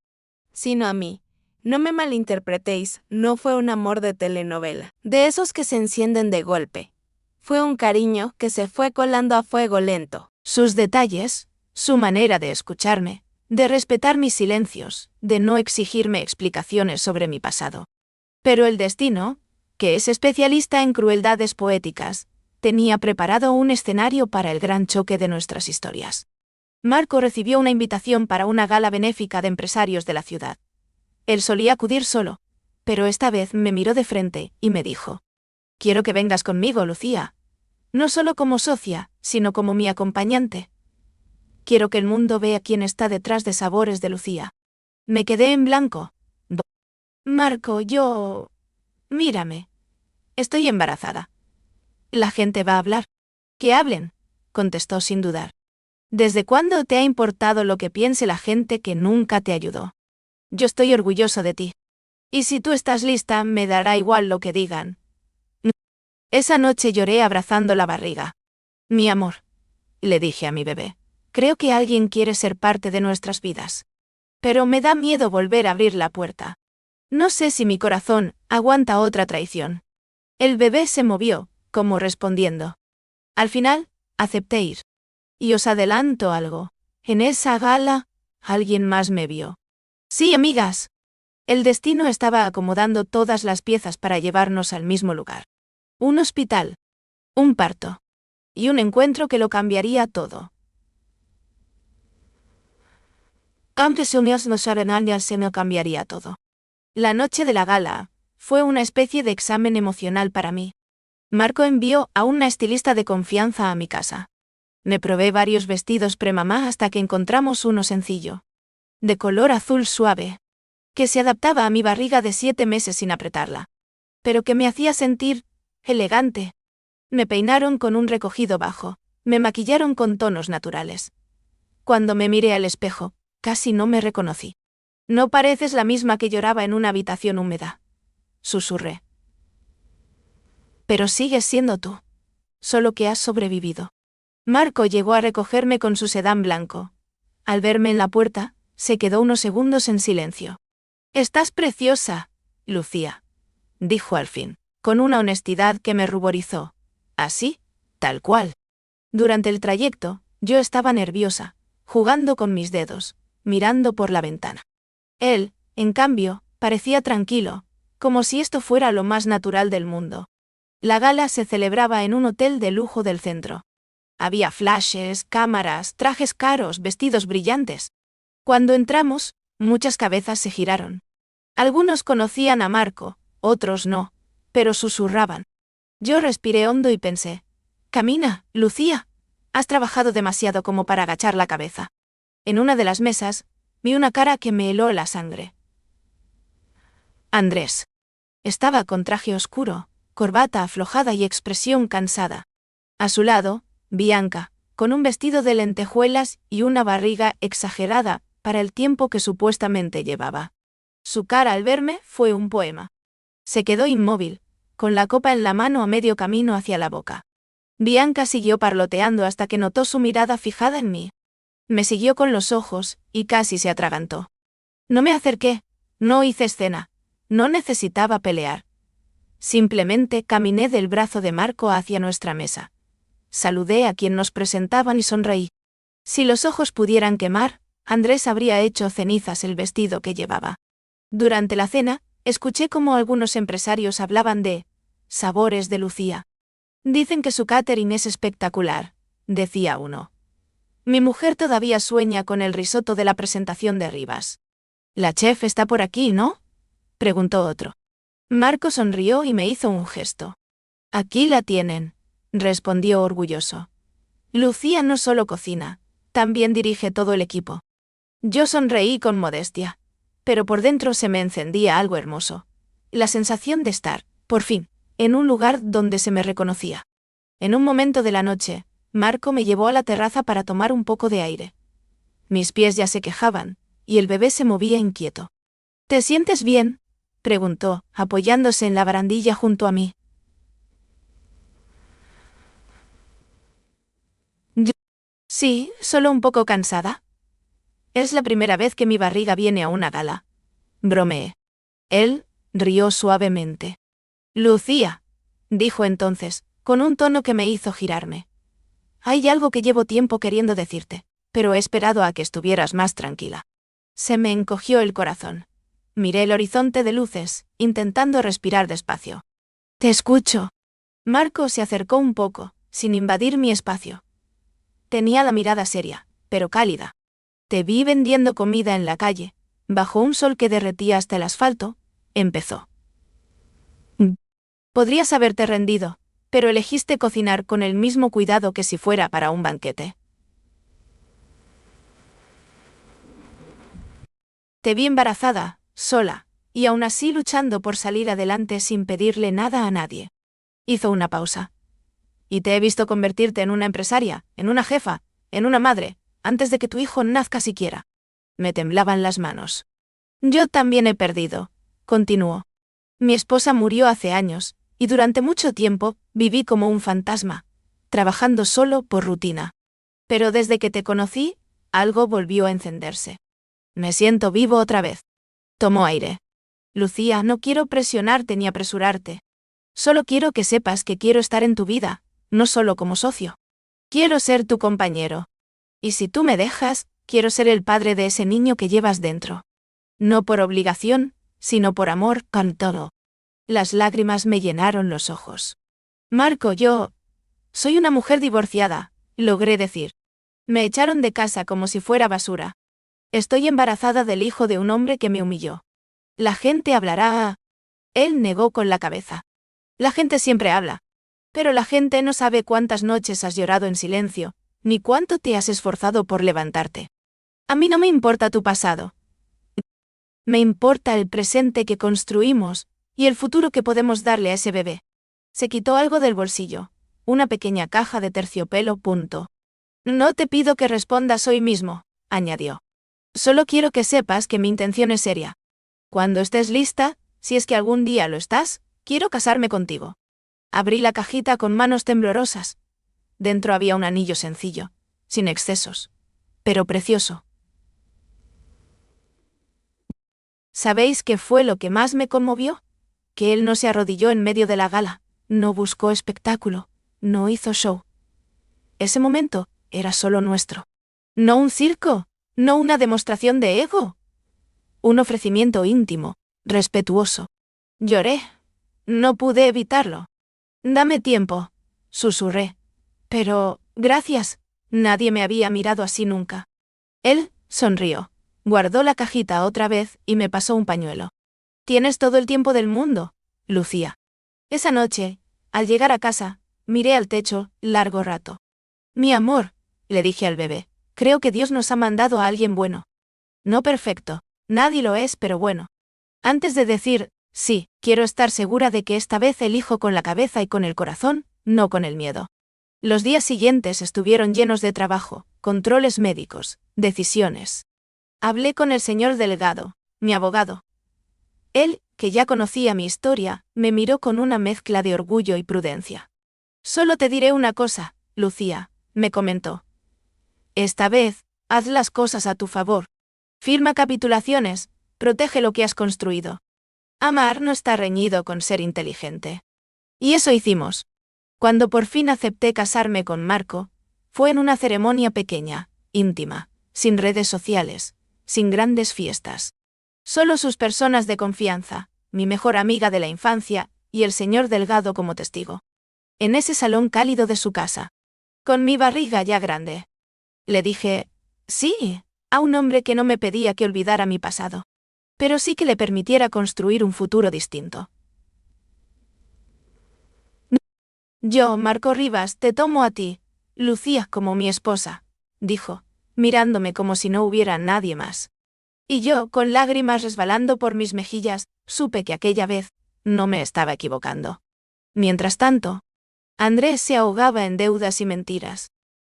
sino a mí. No me malinterpretéis, no fue un amor de telenovela, de esos que se encienden de golpe. Fue un cariño que se fue colando a fuego lento. Sus detalles, su manera de escucharme, de respetar mis silencios, de no exigirme explicaciones sobre mi pasado. Pero el destino, que es especialista en crueldades poéticas, tenía preparado un escenario para el gran choque de nuestras historias. Marco recibió una invitación para una gala benéfica de empresarios de la ciudad. Él solía acudir solo, pero esta vez me miró de frente y me dijo: «Quiero que vengas conmigo, Lucía. No solo como socia, sino como mi acompañante. Quiero que el mundo vea quién está detrás de Sabores de Lucía». Me quedé en blanco. «Marco, mírame. Estoy embarazada». «La gente va a hablar». «Que hablen», contestó sin dudar. «¿Desde cuándo te ha importado lo que piense la gente que nunca te ayudó? Yo estoy orgulloso de ti. Y si tú estás lista, me dará igual lo que digan». Esa noche lloré abrazando la barriga. «Mi amor», le dije a mi bebé, «creo que alguien quiere ser parte de nuestras vidas. Pero me da miedo volver a abrir la puerta. No sé si mi corazón aguanta otra traición». El bebé se movió, como respondiendo. Al final, acepté ir. Y os adelanto algo. En esa gala, alguien más me vio. Sí, amigas. El destino estaba acomodando todas las piezas para llevarnos al mismo lugar. Un hospital, un parto y un encuentro que lo cambiaría todo. Antes unidos nos arenales se me cambiaría todo. La noche de la gala fue una especie de examen emocional para mí. Marco envió a una estilista de confianza a mi casa. Me probé varios vestidos premamá hasta que encontramos uno sencillo, de color azul suave, que se adaptaba a mi barriga de 7 meses sin apretarla, pero que me hacía sentir elegante. Me peinaron con un recogido bajo, me maquillaron con tonos naturales. Cuando me miré al espejo, casi no me reconocí. No pareces la misma que lloraba en una habitación húmeda, susurré. Pero sigues siendo tú. Solo que has sobrevivido. Marco llegó a recogerme con su sedán blanco. Al verme en la puerta, se quedó unos segundos en silencio. «Estás preciosa, Lucía», dijo al fin, con una honestidad que me ruborizó. Así, tal cual. Durante el trayecto, yo estaba nerviosa, jugando con mis dedos, mirando por la ventana. Él, en cambio, parecía tranquilo, como si esto fuera lo más natural del mundo. La gala se celebraba en un hotel de lujo del centro. Había flashes, cámaras, trajes caros, vestidos brillantes. Cuando entramos, muchas cabezas se giraron. Algunos conocían a Marco, otros no, pero susurraban. Yo respiré hondo y pensé: «Camina, Lucía. Has trabajado demasiado como para agachar la cabeza». En una de las mesas, vi una cara que me heló la sangre. Andrés. Estaba con traje oscuro, corbata aflojada y expresión cansada. A su lado, Bianca, con un vestido de lentejuelas y una barriga exagerada para el tiempo que supuestamente llevaba. Su cara al verme fue un poema. Se quedó inmóvil, con la copa en la mano a medio camino hacia la boca. Bianca siguió parloteando hasta que notó su mirada fijada en mí. Me siguió con los ojos, y casi se atragantó. No me acerqué, no hice escena, no necesitaba pelear. Simplemente caminé del brazo de Marco hacia nuestra mesa. Saludé a quien nos presentaban y sonreí. Si los ojos pudieran quemar, Andrés habría hecho cenizas el vestido que llevaba. Durante la cena, escuché cómo algunos empresarios hablaban de sabores de Lucía. Dicen que su catering es espectacular, decía uno. Mi mujer todavía sueña con el risotto de la presentación de Rivas. La chef está por aquí, ¿no?, preguntó otro. Marco sonrió y me hizo un gesto. Aquí la tienen, respondió orgulloso. Lucía no solo cocina, también dirige todo el equipo. Yo sonreí con modestia, pero por dentro se me encendía algo hermoso. La sensación de estar, por fin, en un lugar donde se me reconocía. En un momento de la noche, Marco me llevó a la terraza para tomar un poco de aire. Mis pies ya se quejaban, y el bebé se movía inquieto. ¿Te sientes bien?, preguntó, apoyándose en la barandilla junto a mí. Sí, solo un poco cansada. Es la primera vez que mi barriga viene a una gala. Bromeé. Él rió suavemente. Lucía, dijo entonces, con un tono que me hizo girarme. Hay algo que llevo tiempo queriendo decirte, pero he esperado a que estuvieras más tranquila. Se me encogió el corazón. Miré el horizonte de luces, intentando respirar despacio. Te escucho. Marco se acercó un poco, sin invadir mi espacio. Tenía la mirada seria, pero cálida. Te vi vendiendo comida en la calle, bajo un sol que derretía hasta el asfalto, empezó. Podrías haberte rendido, pero elegiste cocinar con el mismo cuidado que si fuera para un banquete. Te vi embarazada, sola, y aún así luchando por salir adelante sin pedirle nada a nadie. Hizo una pausa. Y te he visto convertirte en una empresaria, en una jefa, en una madre, antes de que tu hijo nazca siquiera. Me temblaban las manos. Yo también he perdido, continuó. Mi esposa murió hace años, y durante mucho tiempo viví como un fantasma, trabajando solo por rutina. Pero desde que te conocí, algo volvió a encenderse. Me siento vivo otra vez. Tomó aire. Lucía, no quiero presionarte ni apresurarte. Solo quiero que sepas que quiero estar en tu vida, no solo como socio. Quiero ser tu compañero. Y si tú me dejas, quiero ser el padre de ese niño que llevas dentro. No por obligación, sino por amor, con todo. Las lágrimas me llenaron los ojos. Marco, yo soy una mujer divorciada, logré decir. Me echaron de casa como si fuera basura. Estoy embarazada del hijo de un hombre que me humilló. La gente hablará. Él negó con la cabeza. La gente siempre habla. Pero la gente no sabe cuántas noches has llorado en silencio, ni cuánto te has esforzado por levantarte. A mí no me importa tu pasado. Me importa el presente que construimos, y el futuro que podemos darle a ese bebé. Se quitó algo del bolsillo, una pequeña caja de terciopelo. No te pido que respondas hoy mismo, añadió. Solo quiero que sepas que mi intención es seria. Cuando estés lista, si es que algún día lo estás, quiero casarme contigo. Abrí la cajita con manos temblorosas. Dentro había un anillo sencillo, sin excesos, pero precioso. ¿Sabéis qué fue lo que más me conmovió? Que él no se arrodilló en medio de la gala, no buscó espectáculo, no hizo show. Ese momento era solo nuestro. No un circo, no una demostración de ego. Un ofrecimiento íntimo, respetuoso. Lloré. No pude evitarlo. Dame tiempo, susurré. Pero, gracias, nadie me había mirado así nunca. Él sonrió, guardó la cajita otra vez y me pasó un pañuelo. Tienes todo el tiempo del mundo, Lucía. Esa noche, al llegar a casa, miré al techo, largo rato. Mi amor, le dije al bebé, creo que Dios nos ha mandado a alguien bueno. No perfecto, nadie lo es, pero bueno. Antes de decir, sí, quiero estar segura de que esta vez elijo con la cabeza y con el corazón, no con el miedo. Los días siguientes estuvieron llenos de trabajo, controles médicos, decisiones. Hablé con el señor Delgado, mi abogado. Él, que ya conocía mi historia, me miró con una mezcla de orgullo y prudencia. Solo te diré una cosa, Lucía, me comentó. Esta vez, haz las cosas a tu favor. Firma capitulaciones, protege lo que has construido. Amar no está reñido con ser inteligente. Y eso hicimos. Cuando por fin acepté casarme con Marco, fue en una ceremonia pequeña, íntima, sin redes sociales, sin grandes fiestas. Solo sus personas de confianza, mi mejor amiga de la infancia, y el señor Delgado como testigo. En ese salón cálido de su casa. Con mi barriga ya grande. Le dije, sí, a un hombre que no me pedía que olvidara mi pasado. Pero sí que le permitiera construir un futuro distinto. Yo, Marco Rivas, te tomo a ti, Lucía, como mi esposa, dijo, mirándome como si no hubiera nadie más. Y yo, con lágrimas resbalando por mis mejillas, supe que aquella vez no me estaba equivocando. Mientras tanto, Andrés se ahogaba en deudas y mentiras.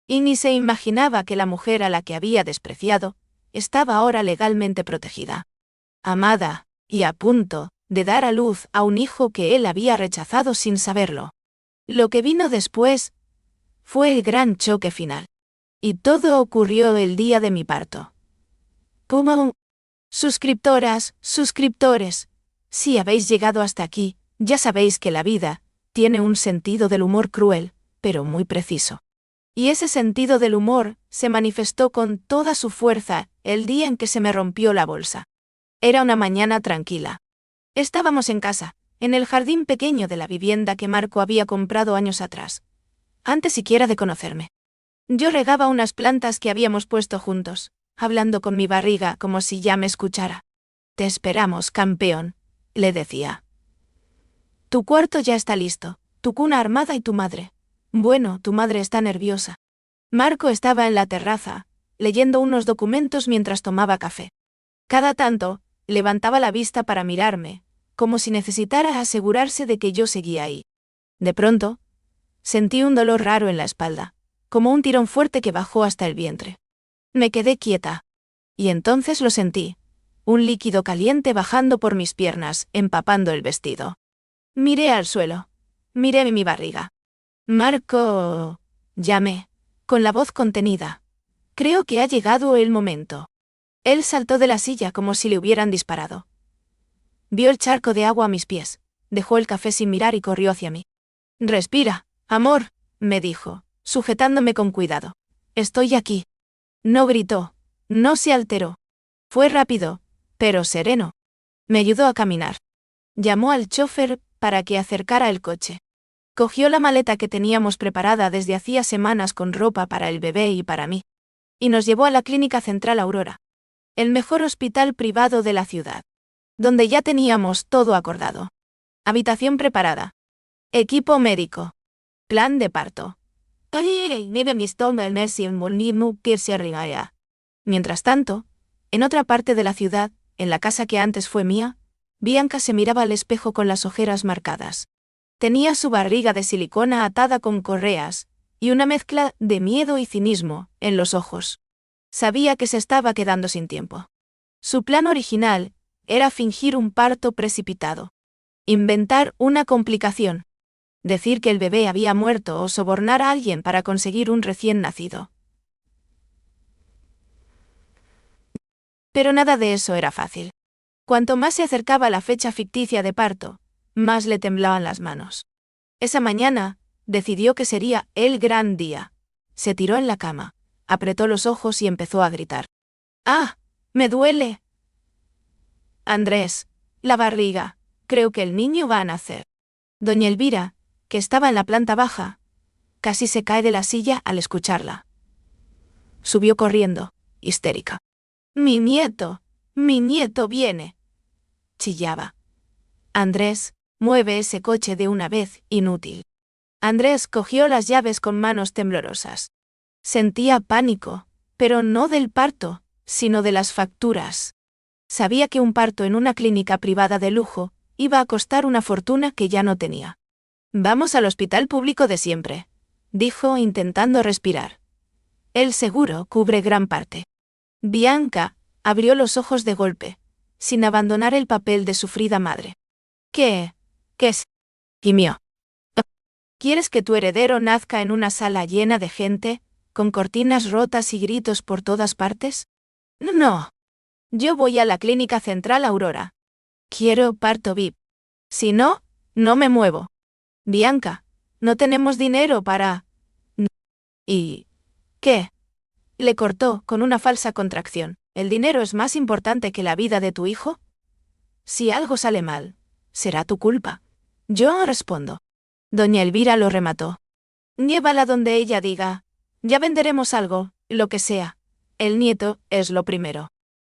Y ni se imaginaba que la mujer a la que había despreciado estaba ahora legalmente protegida. Amada, y a punto de dar a luz a un hijo que él había rechazado sin saberlo. Lo que vino después fue el gran choque final. Y todo ocurrió el día de mi parto. Como suscriptoras, suscriptores, si habéis llegado hasta aquí, ya sabéis que la vida tiene un sentido del humor cruel, pero muy preciso. Y ese sentido del humor se manifestó con toda su fuerza el día en que se me rompió la bolsa. Era una mañana tranquila. Estábamos en casa, en el jardín pequeño de la vivienda que Marco había comprado años atrás, antes siquiera de conocerme. Yo regaba unas plantas que habíamos puesto juntos, hablando con mi barriga como si ya me escuchara. Te esperamos, campeón, le decía. Tu cuarto ya está listo, tu cuna armada y tu madre. Bueno, tu madre está nerviosa. Marco estaba en la terraza, leyendo unos documentos mientras tomaba café. Cada tanto, levantaba la vista para mirarme, como si necesitara asegurarse de que yo seguía ahí. De pronto, sentí un dolor raro en la espalda, como un tirón fuerte que bajó hasta el vientre. Me quedé quieta. Y entonces lo sentí, un líquido caliente bajando por mis piernas, empapando el vestido. Miré al suelo. Miré mi barriga. Marco, llamé, con la voz contenida. Creo que ha llegado el momento. Él saltó de la silla como si le hubieran disparado. Vio el charco de agua a mis pies, dejó el café sin mirar y corrió hacia mí. Respira, amor, me dijo, sujetándome con cuidado. Estoy aquí. No gritó, no se alteró. Fue rápido, pero sereno. Me ayudó a caminar. Llamó al chofer para que acercara el coche. Cogió la maleta que teníamos preparada desde hacía semanas con ropa para el bebé y para mí. Y nos llevó a la Clínica Central Aurora. El mejor hospital privado de la ciudad. Donde ya teníamos todo acordado. Habitación preparada. Equipo médico. Plan de parto. Mientras tanto, en otra parte de la ciudad, en la casa que antes fue mía, Bianca se miraba al espejo con las ojeras marcadas. Tenía su barriga de silicona atada con correas, y una mezcla de miedo y cinismo en los ojos. Sabía que se estaba quedando sin tiempo. Su plan original era fingir un parto precipitado. Inventar una complicación. Decir que el bebé había muerto o sobornar a alguien para conseguir un recién nacido. Pero nada de eso era fácil. Cuanto más se acercaba la fecha ficticia de parto, más le temblaban las manos. Esa mañana, decidió que sería el gran día. Se tiró en la cama, apretó los ojos y empezó a gritar. ¡Ah! ¡Me duele! Andrés, la barriga, creo que el niño va a nacer. Doña Elvira, que estaba en la planta baja, casi se cae de la silla al escucharla. Subió corriendo, histérica. ¡Mi nieto! ¡Mi nieto viene! Chillaba. Andrés, mueve ese coche de una vez, inútil. Andrés cogió las llaves con manos temblorosas. Sentía pánico, pero no del parto, sino de las facturas. Sabía que un parto en una clínica privada de lujo iba a costar una fortuna que ya no tenía. Vamos al hospital público de siempre, dijo intentando respirar. El seguro cubre gran parte. Bianca abrió los ojos de golpe, sin abandonar el papel de sufrida madre. ¿Qué es? Gimió. ¿Quieres que tu heredero nazca en una sala llena de gente, con cortinas rotas y gritos por todas partes? No. Yo voy a la Clínica Central Aurora. Quiero parto VIP. Si no, no me muevo. Bianca, no tenemos dinero para... ¿Y qué? Le cortó con una falsa contracción. ¿El dinero es más importante que la vida de tu hijo? Si algo sale mal, será tu culpa. Yo respondo. Doña Elvira lo remató. Llévala donde ella diga. Ya venderemos algo, lo que sea. El nieto es lo primero.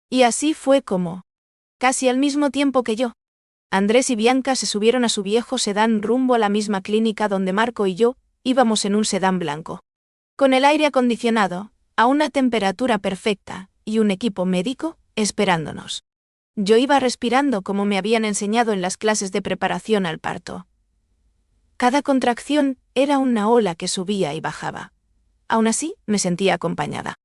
Y así fue como. Casi al mismo tiempo que yo. Andrés y Bianca se subieron a su viejo sedán rumbo a la misma clínica donde Marco y yo íbamos en un sedán blanco. Con el aire acondicionado, a una temperatura perfecta, y un equipo médico esperándonos. Yo iba respirando como me habían enseñado en las clases de preparación al parto. Cada contracción era una ola que subía y bajaba. Aún así, me sentía acompañada.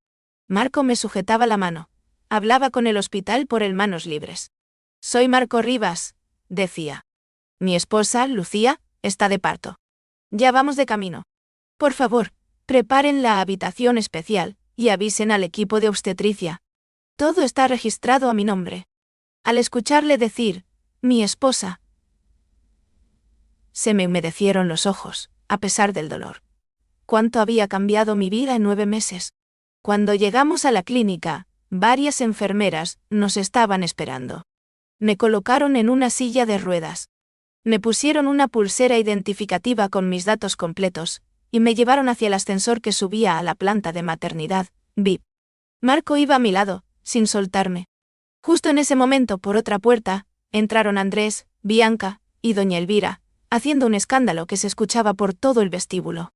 Marco me sujetaba la mano. Hablaba con el hospital por el manos libres. Soy Marco Rivas, decía. Mi esposa, Lucía, está de parto. Ya vamos de camino. Por favor, preparen la habitación especial y avisen al equipo de obstetricia. Todo está registrado a mi nombre. Al escucharle decir, mi esposa, se me humedecieron los ojos, a pesar del dolor. ¿Cuánto había cambiado mi vida en 9 meses? Cuando llegamos a la clínica, varias enfermeras nos estaban esperando. Me colocaron en una silla de ruedas. Me pusieron una pulsera identificativa con mis datos completos, y me llevaron hacia el ascensor que subía a la planta de maternidad, VIP. Marco iba a mi lado, sin soltarme. Justo en ese momento, por otra puerta, entraron Andrés, Bianca y doña Elvira, haciendo un escándalo que se escuchaba por todo el vestíbulo.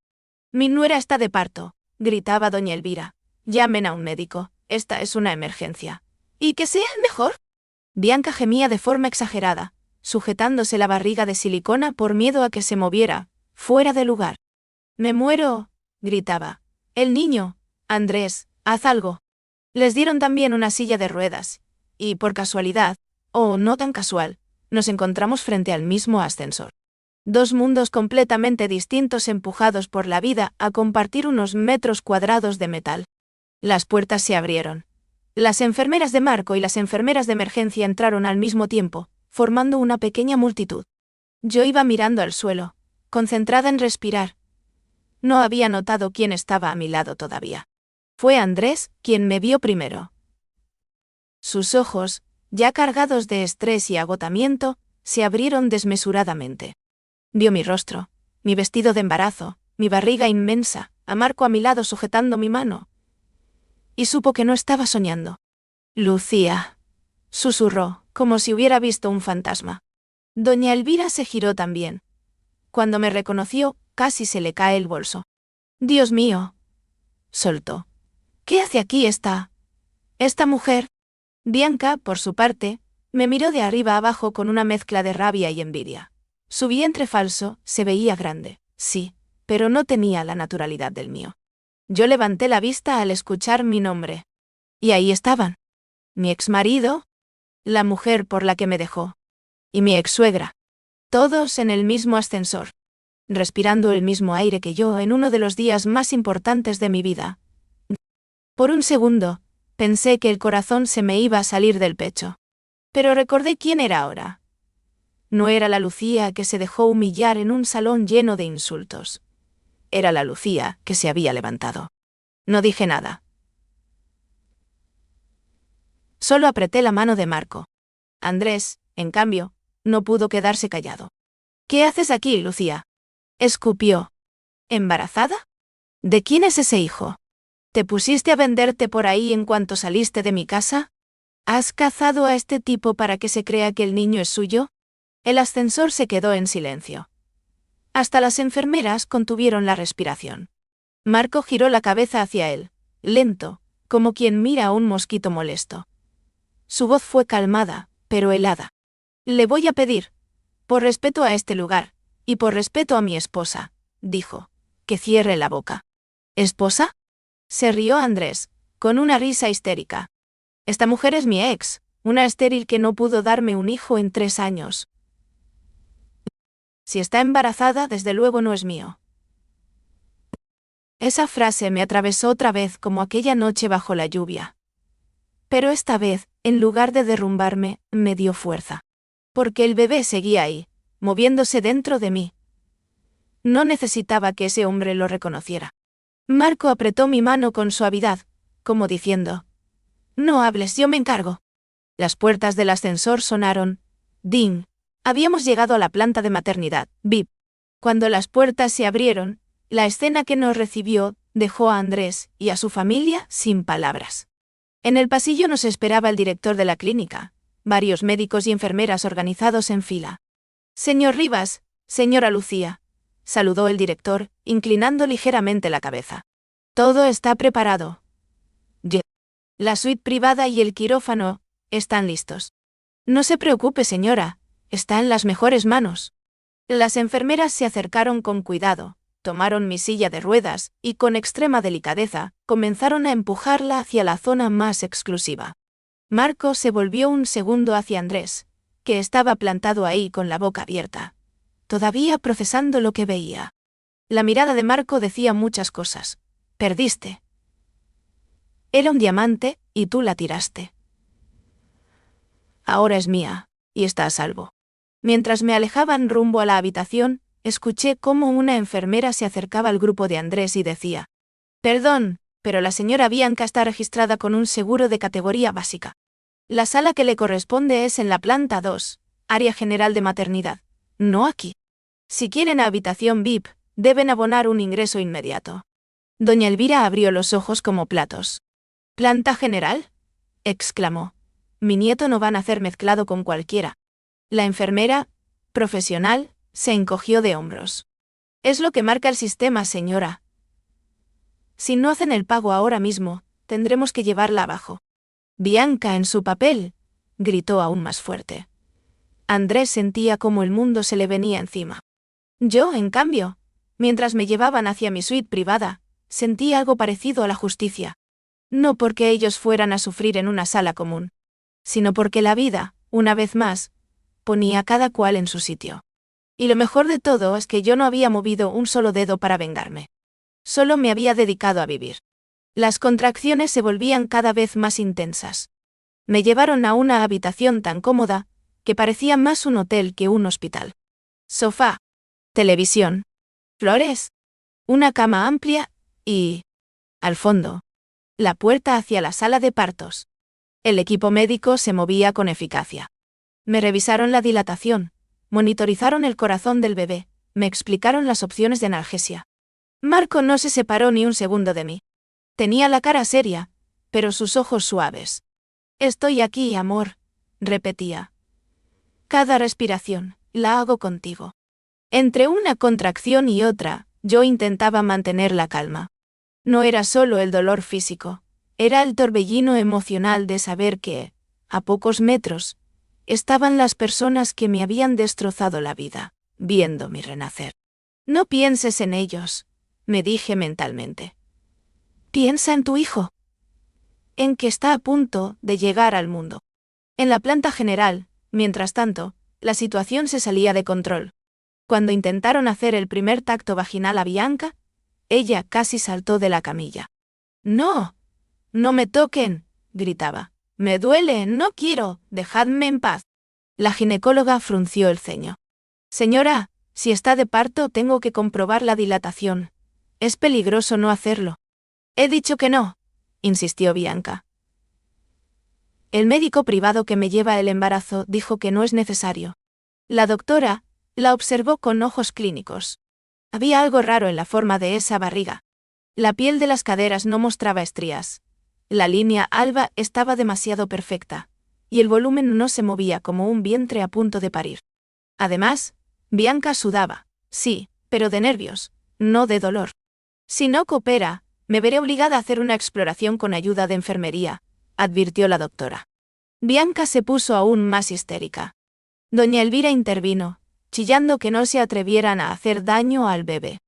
Mi nuera está de parto, gritaba doña Elvira. Llamen a un médico, esta es una emergencia. ¿Y que sea el mejor? Bianca gemía de forma exagerada, sujetándose la barriga de silicona por miedo a que se moviera, fuera de lugar. Me muero, gritaba. El niño, Andrés, haz algo. Les dieron también una silla de ruedas, y por casualidad, o no tan casual, nos encontramos frente al mismo ascensor. 2 mundos completamente distintos empujados por la vida a compartir unos metros cuadrados de metal. Las puertas se abrieron. Las enfermeras de Marco y las enfermeras de emergencia entraron al mismo tiempo, formando una pequeña multitud. Yo iba mirando al suelo, concentrada en respirar. No había notado quién estaba a mi lado todavía. Fue Andrés quien me vio primero. Sus ojos, ya cargados de estrés y agotamiento, se abrieron desmesuradamente. Vio mi rostro, mi vestido de embarazo, mi barriga inmensa, a Marco a mi lado sujetando mi mano. Y supo que no estaba soñando. Lucía, susurró, como si hubiera visto un fantasma. Doña Elvira se giró también. Cuando me reconoció, casi se le cae el bolso. Dios mío, soltó. ¿Qué hace aquí esta mujer? Bianca, por su parte, me miró de arriba abajo con una mezcla de rabia y envidia. Su vientre falso se veía grande, sí, pero no tenía la naturalidad del mío. Yo levanté la vista al escuchar mi nombre. Y ahí estaban. Mi exmarido, la mujer por la que me dejó, y mi exsuegra. Todos en el mismo ascensor, respirando el mismo aire que yo en uno de los días más importantes de mi vida. Por un segundo, pensé que el corazón se me iba a salir del pecho. Pero recordé quién era ahora. No era la Lucía que se dejó humillar en un salón lleno de insultos. Era la Lucía que se había levantado. No dije nada. Solo apreté la mano de Marco. Andrés, en cambio, no pudo quedarse callado. «¿Qué haces aquí, Lucía?», escupió. «¿Embarazada? ¿De quién es ese hijo? ¿Te pusiste a venderte por ahí en cuanto saliste de mi casa? ¿Has cazado a este tipo para que se crea que el niño es suyo?». El ascensor se quedó en silencio. Hasta las enfermeras contuvieron la respiración. Marco giró la cabeza hacia él, lento, como quien mira a un mosquito molesto. Su voz fue calmada, pero helada. «Le voy a pedir, por respeto a este lugar, y por respeto a mi esposa», dijo, «que cierre la boca». «¿Esposa?», se rió Andrés, con una risa histérica. «Esta mujer es mi ex, una estéril que no pudo darme un hijo en 3 años. Si está embarazada, desde luego no es mío». Esa frase me atravesó otra vez como aquella noche bajo la lluvia. Pero esta vez, en lugar de derrumbarme, me dio fuerza. Porque el bebé seguía ahí, moviéndose dentro de mí. No necesitaba que ese hombre lo reconociera. Marco apretó mi mano con suavidad, como diciendo: «No hables, yo me encargo». Las puertas del ascensor sonaron. ¡Ding! Habíamos llegado a la planta de maternidad, VIP. Cuando las puertas se abrieron, la escena que nos recibió dejó a Andrés y a su familia sin palabras. En el pasillo nos esperaba el director de la clínica, varios médicos y enfermeras organizados en fila. «Señor Rivas, señora Lucía», saludó el director, inclinando ligeramente la cabeza. «Todo está preparado. La suite privada y el quirófano están listos. No se preocupe, señora, está en las mejores manos». Las enfermeras se acercaron con cuidado, tomaron mi silla de ruedas y con extrema delicadeza comenzaron a empujarla hacia la zona más exclusiva. Marco se volvió un segundo hacia Andrés, que estaba plantado ahí con la boca abierta, todavía procesando lo que veía. La mirada de Marco decía muchas cosas. «Perdiste. Era un diamante, y tú la tiraste. Ahora es mía, y está a salvo». Mientras me alejaban rumbo a la habitación, escuché cómo una enfermera se acercaba al grupo de Andrés y decía: «Perdón, pero la señora Bianca está registrada con un seguro de categoría básica. La sala que le corresponde es en la planta 2, área general de maternidad, no aquí. Si quieren habitación VIP, deben abonar un ingreso inmediato». Doña Elvira abrió los ojos como platos. «¿Planta general?», exclamó. «Mi nieto no va a nacer mezclado con cualquiera». La enfermera, profesional, se encogió de hombros. «Es lo que marca el sistema, señora. Si no hacen el pago ahora mismo, tendremos que llevarla abajo». «Bianca en su papel», gritó aún más fuerte. Andrés sentía como el mundo se le venía encima. Yo, en cambio, mientras me llevaban hacia mi suite privada, sentí algo parecido a la justicia. No porque ellos fueran a sufrir en una sala común, sino porque la vida, una vez más, ponía a cada cual en su sitio. Y lo mejor de todo es que yo no había movido un solo dedo para vengarme. Solo me había dedicado a vivir. Las contracciones se volvían cada vez más intensas. Me llevaron a una habitación tan cómoda, que parecía más un hotel que un hospital. Sofá, televisión, flores, una cama amplia y, al fondo, la puerta hacia la sala de partos. El equipo médico se movía con eficacia. Me revisaron la dilatación, monitorizaron el corazón del bebé, me explicaron las opciones de analgesia. Marco no se separó ni un segundo de mí. Tenía la cara seria, pero sus ojos suaves. «Estoy aquí, amor», repetía. «Cada respiración, la hago contigo». Entre una contracción y otra, yo intentaba mantener la calma. No era solo el dolor físico, era el torbellino emocional de saber que, a pocos metros, estaban las personas que me habían destrozado la vida, viendo mi renacer. No pienses en ellos, me dije mentalmente. Piensa en tu hijo. En que está a punto de llegar al mundo. En la planta general, mientras tanto, la situación se salía de control. Cuando intentaron hacer el primer tacto vaginal a Bianca, ella casi saltó de la camilla. ¡No! ¡No me toquen!, gritaba. ¡Me duele! ¡No quiero! ¡Dejadme en paz! La ginecóloga frunció el ceño. Señora, si está de parto tengo que comprobar la dilatación. Es peligroso no hacerlo. He dicho que no, insistió Bianca. El médico privado que me lleva el embarazo dijo que no es necesario. La doctora la observó con ojos clínicos. Había algo raro en la forma de esa barriga. La piel de las caderas no mostraba estrías. La línea alba estaba demasiado perfecta, y el volumen no se movía como un vientre a punto de parir. Además, Bianca sudaba, sí, pero de nervios, no de dolor. Si no coopera, me veré obligada a hacer una exploración con ayuda de enfermería, advirtió la doctora. Bianca se puso aún más histérica. Doña Elvira intervino, chillando que no se atrevieran a hacer daño al bebé.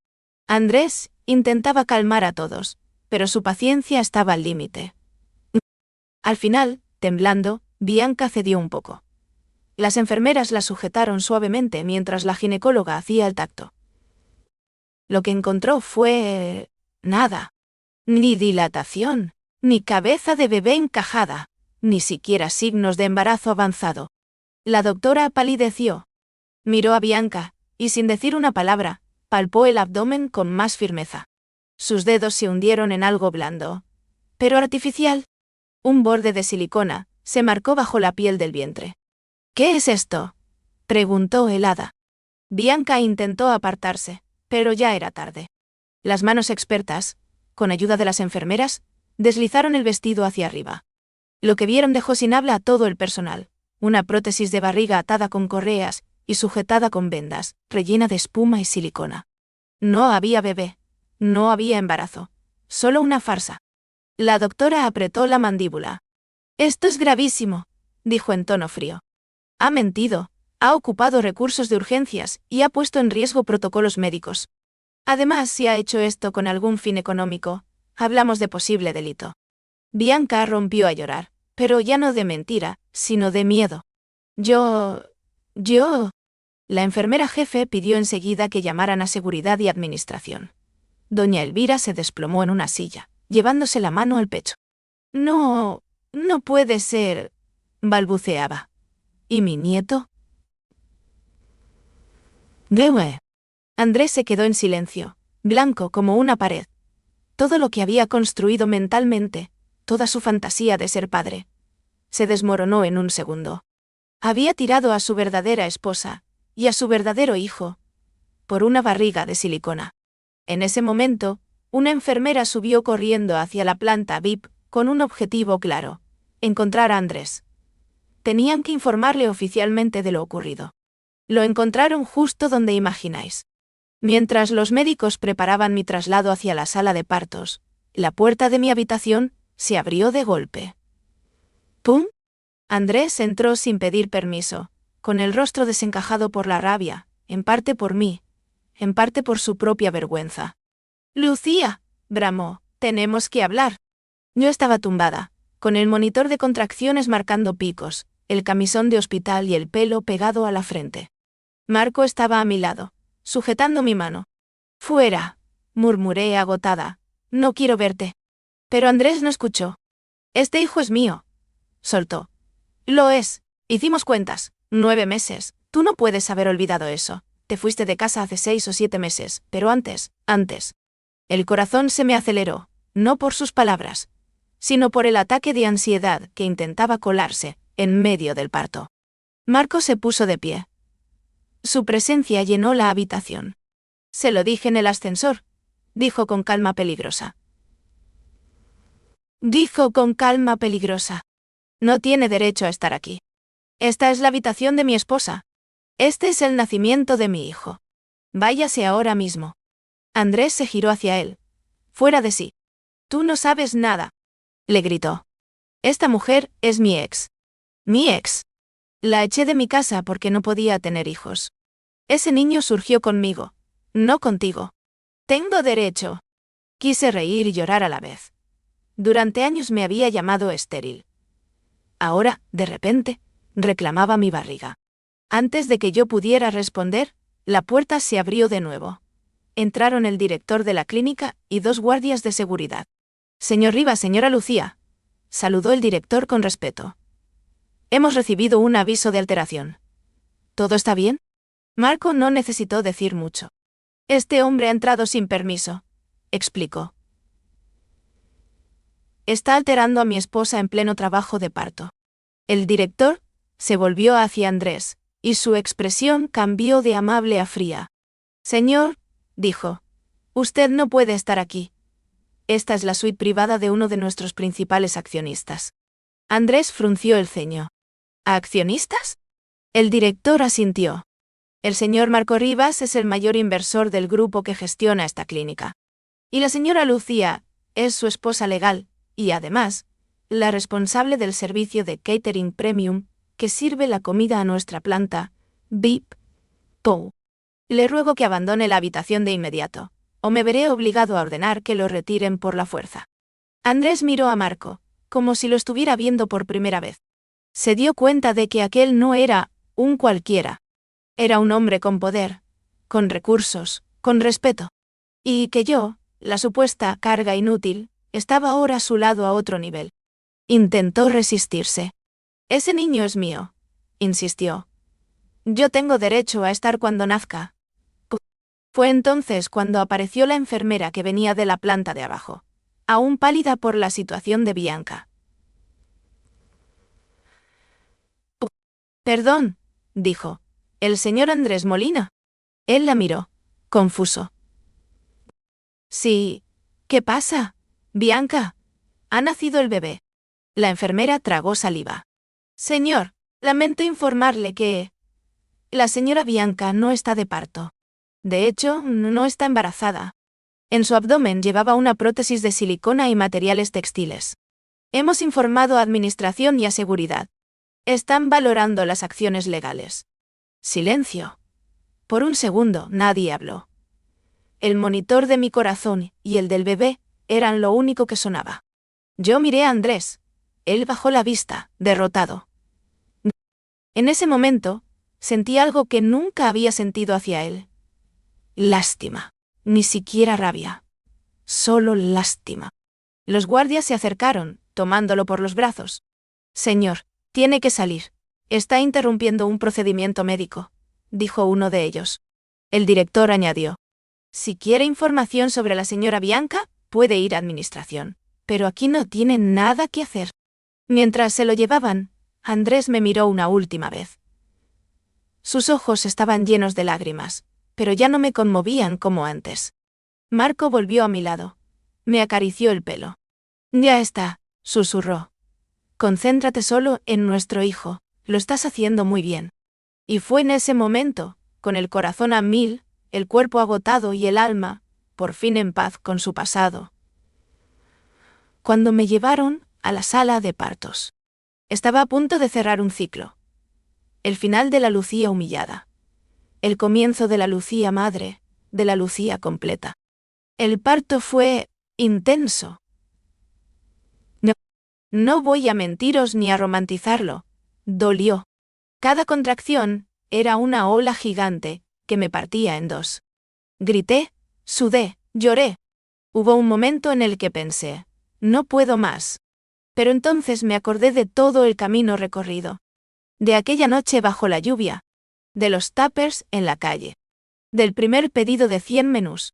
Andrés intentaba calmar a todos, pero su paciencia estaba al límite. Al final, temblando, Bianca cedió un poco. Las enfermeras la sujetaron suavemente mientras la ginecóloga hacía el tacto. Lo que encontró fue... nada. Ni dilatación, ni cabeza de bebé encajada, ni siquiera signos de embarazo avanzado. La doctora palideció. Miró a Bianca, y sin decir una palabra, palpó el abdomen con más firmeza. Sus dedos se hundieron en algo blando, pero artificial. Un borde de silicona se marcó bajo la piel del vientre. ¿Qué es esto?, preguntó helada. Bianca intentó apartarse, pero ya era tarde. Las manos expertas, con ayuda de las enfermeras, deslizaron el vestido hacia arriba. Lo que vieron dejó sin habla a todo el personal. Una prótesis de barriga atada con correas y sujetada con vendas, rellena de espuma y silicona. No había bebé. No había embarazo. Solo una farsa. La doctora apretó la mandíbula. Esto es gravísimo, dijo en tono frío. Ha mentido, ha ocupado recursos de urgencias y ha puesto en riesgo protocolos médicos. Además, si ha hecho esto con algún fin económico, hablamos de posible delito. Bianca rompió a llorar, pero ya no de mentira, sino de miedo. Yo... La enfermera jefe pidió enseguida que llamaran a seguridad y administración. Doña Elvira se desplomó en una silla, llevándose la mano al pecho. No puede ser, balbuceaba. ¿Y mi nieto? Debe. Andrés se quedó en silencio, blanco como una pared. Todo lo que había construido mentalmente, toda su fantasía de ser padre, se desmoronó en un segundo. Había tirado a su verdadera esposa, y a su verdadero hijo, por una barriga de silicona. En ese momento, una enfermera subió corriendo hacia la planta VIP, con un objetivo claro: encontrar a Andrés. Tenían que informarle oficialmente de lo ocurrido. Lo encontraron justo donde imagináis. Mientras los médicos preparaban mi traslado hacia la sala de partos, la puerta de mi habitación se abrió de golpe. ¡Pum! Andrés entró sin pedir permiso, con el rostro desencajado por la rabia, en parte por mí, en parte por su propia vergüenza. «Lucía», bramó, «tenemos que hablar». Yo estaba tumbada, con el monitor de contracciones marcando picos, el camisón de hospital y el pelo pegado a la frente. Marco estaba a mi lado, sujetando mi mano. «Fuera», murmuré agotada, «no quiero verte». Pero Andrés no escuchó. «Este hijo es mío», soltó. «Lo es, hicimos cuentas, 9 meses, tú no puedes haber olvidado eso. Te fuiste de casa hace 6 o 7 meses, pero antes. El corazón se me aceleró, no por sus palabras, sino por el ataque de ansiedad que intentaba colarse en medio del parto. Marco se puso de pie. Su presencia llenó la habitación. «Se lo dije en el ascensor», dijo con calma peligrosa. «No tiene derecho a estar aquí. Esta es la habitación de mi esposa. Este es el nacimiento de mi hijo. Váyase ahora mismo». Andrés se giró hacia él, fuera de sí. «Tú no sabes nada», le gritó. «Esta mujer es mi ex. Mi ex. La eché de mi casa porque no podía tener hijos. Ese niño surgió conmigo, no contigo. Tengo derecho. Quise reír y llorar a la vez. Durante años me había llamado estéril. Ahora, de repente, reclamaba mi barriga. Antes de que yo pudiera responder, la puerta se abrió de nuevo. Entraron el director de la clínica y 2 guardias de seguridad. Señor Rivas, señora Lucía, saludó el director con respeto. Hemos recibido un aviso de alteración. ¿Todo está bien? Marco no necesitó decir mucho. Este hombre ha entrado sin permiso, explicó. Está alterando a mi esposa en pleno trabajo de parto. El director se volvió hacia Andrés, y su expresión cambió de amable a fría. Señor, dijo, usted no puede estar aquí. Esta es la suite privada de uno de nuestros principales accionistas. Andrés frunció el ceño. ¿A accionistas? El director asintió. El señor Marco Rivas es el mayor inversor del grupo que gestiona esta clínica. Y la señora Lucía es su esposa legal, y además, la responsable del servicio de catering premium que sirve la comida a nuestra planta, VIP, POU. Le ruego que abandone la habitación de inmediato, o me veré obligado a ordenar que lo retiren por la fuerza. Andrés miró a Marco, como si lo estuviera viendo por primera vez. Se dio cuenta de que aquel no era un cualquiera. Era un hombre con poder, con recursos, con respeto. Y que yo, la supuesta carga inútil, estaba ahora a su lado a otro nivel. Intentó resistirse. Ese niño es mío, insistió. Yo tengo derecho a estar cuando nazca. Fue entonces cuando apareció la enfermera que venía de la planta de abajo, aún pálida por la situación de Bianca. Perdón, dijo. ¿El señor Andrés Molina? Él la miró, confuso. Sí. ¿Qué pasa? Bianca. Ha nacido el bebé. La enfermera tragó saliva. Señor, lamento informarle que... La señora Bianca no está de parto. De hecho, no está embarazada. En su abdomen llevaba una prótesis de silicona y materiales textiles. Hemos informado a Administración y a Seguridad. Están valorando las acciones legales. Silencio. Por un segundo nadie habló. El monitor de mi corazón y el del bebé eran lo único que sonaba. Yo miré a Andrés. Él bajó la vista, derrotado. En ese momento, sentí algo que nunca había sentido hacia él. Lástima. Ni siquiera rabia. Solo lástima. Los guardias se acercaron, tomándolo por los brazos. Señor, tiene que salir. Está interrumpiendo un procedimiento médico, dijo uno de ellos. El director añadió. Si quiere información sobre la señora Bianca, puede ir a Administración, pero aquí no tiene nada que hacer. Mientras se lo llevaban, Andrés me miró una última vez. Sus ojos estaban llenos de lágrimas, pero ya no me conmovían como antes. Marco volvió a mi lado. Me acarició el pelo. Ya está, susurró. Concéntrate solo en nuestro hijo, lo estás haciendo muy bien. Y fue en ese momento, con el corazón a 1000, el cuerpo agotado y el alma, por fin en paz con su pasado, cuando me llevaron a la sala de partos. Estaba a punto de cerrar un ciclo. El final de la Lucía humillada. El comienzo de la Lucía madre, de la Lucía completa. El parto fue intenso. No voy a mentiros ni a romantizarlo. Dolió. Cada contracción era una ola gigante que me partía en 2. Grité, sudé, lloré. Hubo un momento en el que pensé, no puedo más. Pero entonces me acordé de todo el camino recorrido. De aquella noche bajo la lluvia. De los tuppers en la calle. Del primer pedido de 100 menús.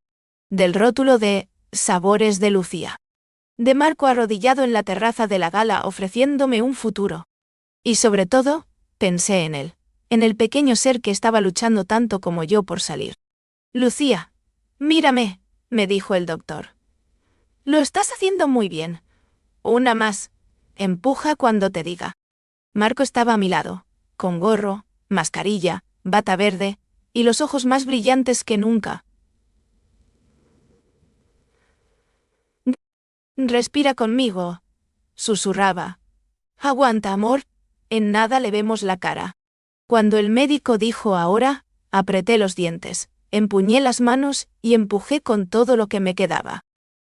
Del rótulo de sabores de Lucía. De Marco arrodillado en la terraza de la gala ofreciéndome un futuro. Y sobre todo, pensé en él, en el pequeño ser que estaba luchando tanto como yo por salir. Lucía, mírame, me dijo el doctor. Lo estás haciendo muy bien. Una más. Empuja cuando te diga. Marco estaba a mi lado, con gorro, mascarilla, bata verde, y los ojos más brillantes que nunca. Respira conmigo, susurraba. Aguanta, amor, en nada le vemos la cara. Cuando el médico dijo ahora, Apreté los dientes, empuñé las manos y empujé con todo lo que me quedaba.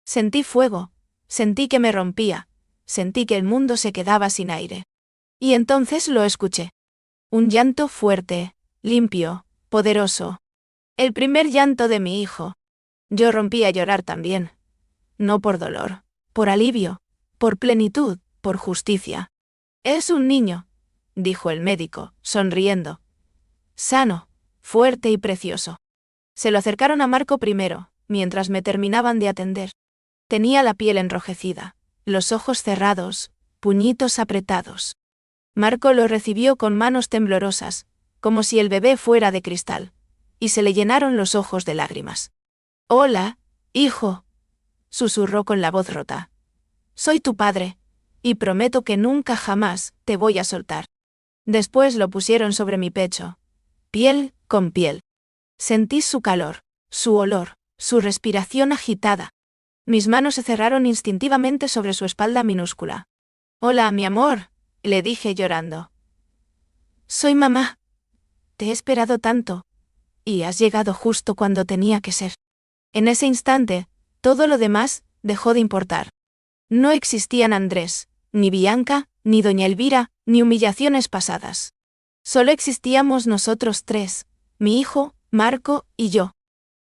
Sentí fuego, sentí que me rompía, sentí que el mundo se quedaba sin aire. Y entonces lo escuché. Un llanto fuerte, limpio, poderoso. El primer llanto de mi hijo. Yo rompí a llorar también. No por dolor, por alivio, por plenitud, por justicia. Es un niño, dijo el médico, sonriendo. Sano, fuerte y precioso. Se lo acercaron a Marco primero, mientras me terminaban de atender. Tenía la piel enrojecida, los ojos cerrados, puñitos apretados. Marco lo recibió con manos temblorosas, como si el bebé fuera de cristal, y se le llenaron los ojos de lágrimas. «Hola, hijo», susurró con la voz rota. «Soy tu padre, y prometo que nunca jamás te voy a soltar». Después lo pusieron sobre mi pecho, piel con piel. Sentí su calor, su olor, su respiración agitada. Mis manos se cerraron instintivamente sobre su espalda minúscula. «Hola, mi amor», le dije llorando. «Soy mamá. Te he esperado tanto. Y has llegado justo cuando tenía que ser». En ese instante, todo lo demás dejó de importar. No existían Andrés, ni Bianca, ni doña Elvira, ni humillaciones pasadas. Solo existíamos nosotros tres, mi hijo, Marco y yo.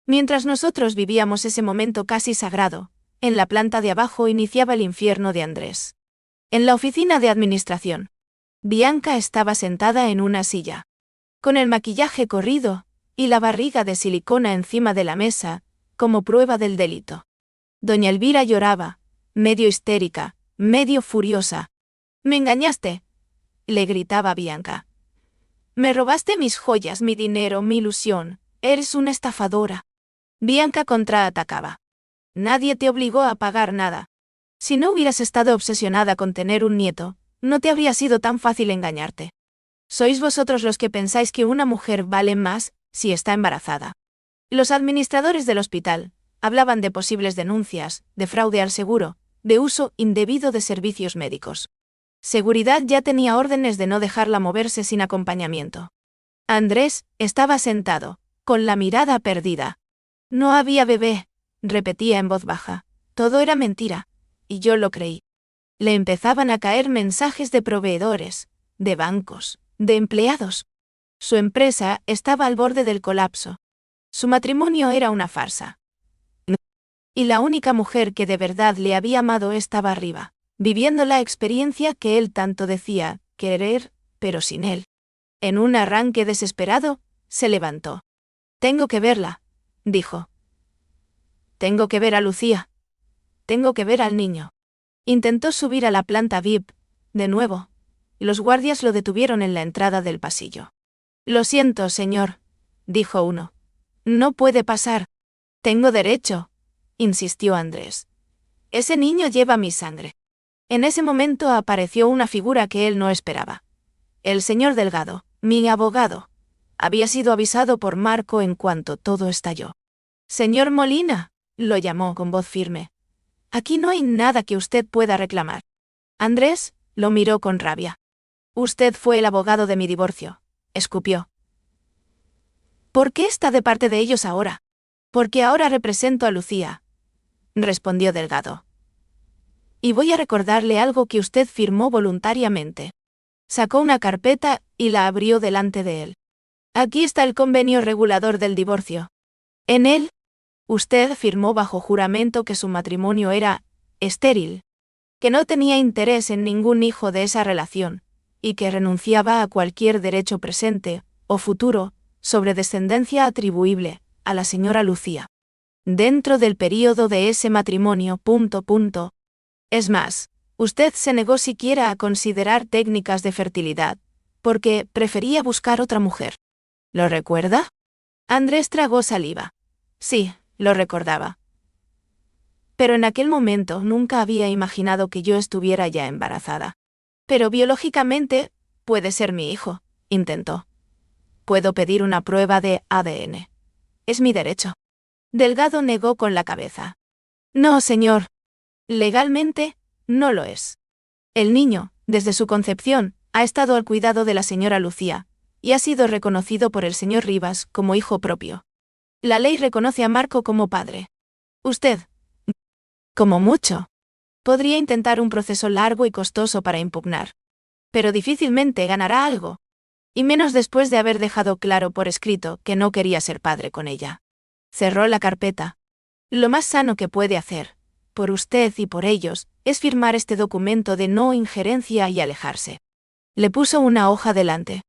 Mientras nosotros vivíamos ese momento casi sagrado, en la planta de abajo iniciaba el infierno de Andrés. En la oficina de administración, Bianca estaba sentada en una silla, con el maquillaje corrido y la barriga de silicona encima de la mesa, como prueba del delito. Doña Elvira lloraba, medio histérica, medio furiosa. «Me engañaste», le gritaba Bianca. «Me robaste mis joyas, mi dinero, mi ilusión. Eres una estafadora». Bianca contraatacaba. «Nadie te obligó a pagar nada. Si no hubieras estado obsesionada con tener un nieto, no te habría sido tan fácil engañarte. Sois vosotros los que pensáis que una mujer vale más si está embarazada». Los administradores del hospital hablaban de posibles denuncias, de fraude al seguro, de uso indebido de servicios médicos. Seguridad ya tenía órdenes de no dejarla moverse sin acompañamiento. Andrés estaba sentado, con la mirada perdida. «No había bebé», repetía en voz baja. «Todo era mentira, y yo lo creí». Le empezaban a caer mensajes de proveedores, de bancos, de empleados. Su empresa estaba al borde del colapso. Su matrimonio era una farsa. Y la única mujer que de verdad le había amado estaba arriba, viviendo la experiencia que él tanto decía querer, pero sin él. En un arranque desesperado, se levantó. «Tengo que verla», dijo. «Tengo que ver a Lucía. Tengo que ver al niño». Intentó subir a la planta VIP, de nuevo. Los guardias lo detuvieron en la entrada del pasillo. «Lo siento, señor», dijo uno. «No puede pasar». «Tengo derecho», insistió Andrés. «Ese niño lleva mi sangre». En ese momento apareció una figura que él no esperaba. El señor Delgado, mi abogado. Había sido avisado por Marco en cuanto todo estalló. «Señor Molina», lo llamó con voz firme. «Aquí no hay nada que usted pueda reclamar». Andrés lo miró con rabia. «Usted fue el abogado de mi divorcio», escupió. «¿Por qué está de parte de ellos ahora?» «Porque ahora represento a Lucía», respondió Delgado. «Y voy a recordarle algo que usted firmó voluntariamente». Sacó una carpeta y la abrió delante de él. «Aquí está el convenio regulador del divorcio. En él, usted firmó bajo juramento que su matrimonio era estéril, que no tenía interés en ningún hijo de esa relación, y que renunciaba a cualquier derecho presente o futuro sobre descendencia atribuible a la señora Lucía. Dentro del período de ese matrimonio. Es más, usted se negó siquiera a considerar técnicas de fertilidad, porque prefería buscar otra mujer. ¿Lo recuerda?» Andrés tragó saliva. Sí, lo recordaba. Pero en aquel momento nunca había imaginado que yo estuviera ya embarazada. «Pero biológicamente, puede ser mi hijo», intentó. «Puedo pedir una prueba de ADN. Es mi derecho». Delgado negó con la cabeza. «No, señor. Legalmente, no lo es. El niño, desde su concepción, ha estado al cuidado de la señora Lucía, y ha sido reconocido por el señor Rivas como hijo propio. La ley reconoce a Marco como padre. Usted, como mucho, podría intentar un proceso largo y costoso para impugnar. Pero difícilmente ganará algo. Y menos después de haber dejado claro por escrito que no quería ser padre con ella. Cerró la carpeta. Lo más sano que puede hacer, por usted y por ellos, es firmar este documento de no injerencia y alejarse. Le puso una hoja delante,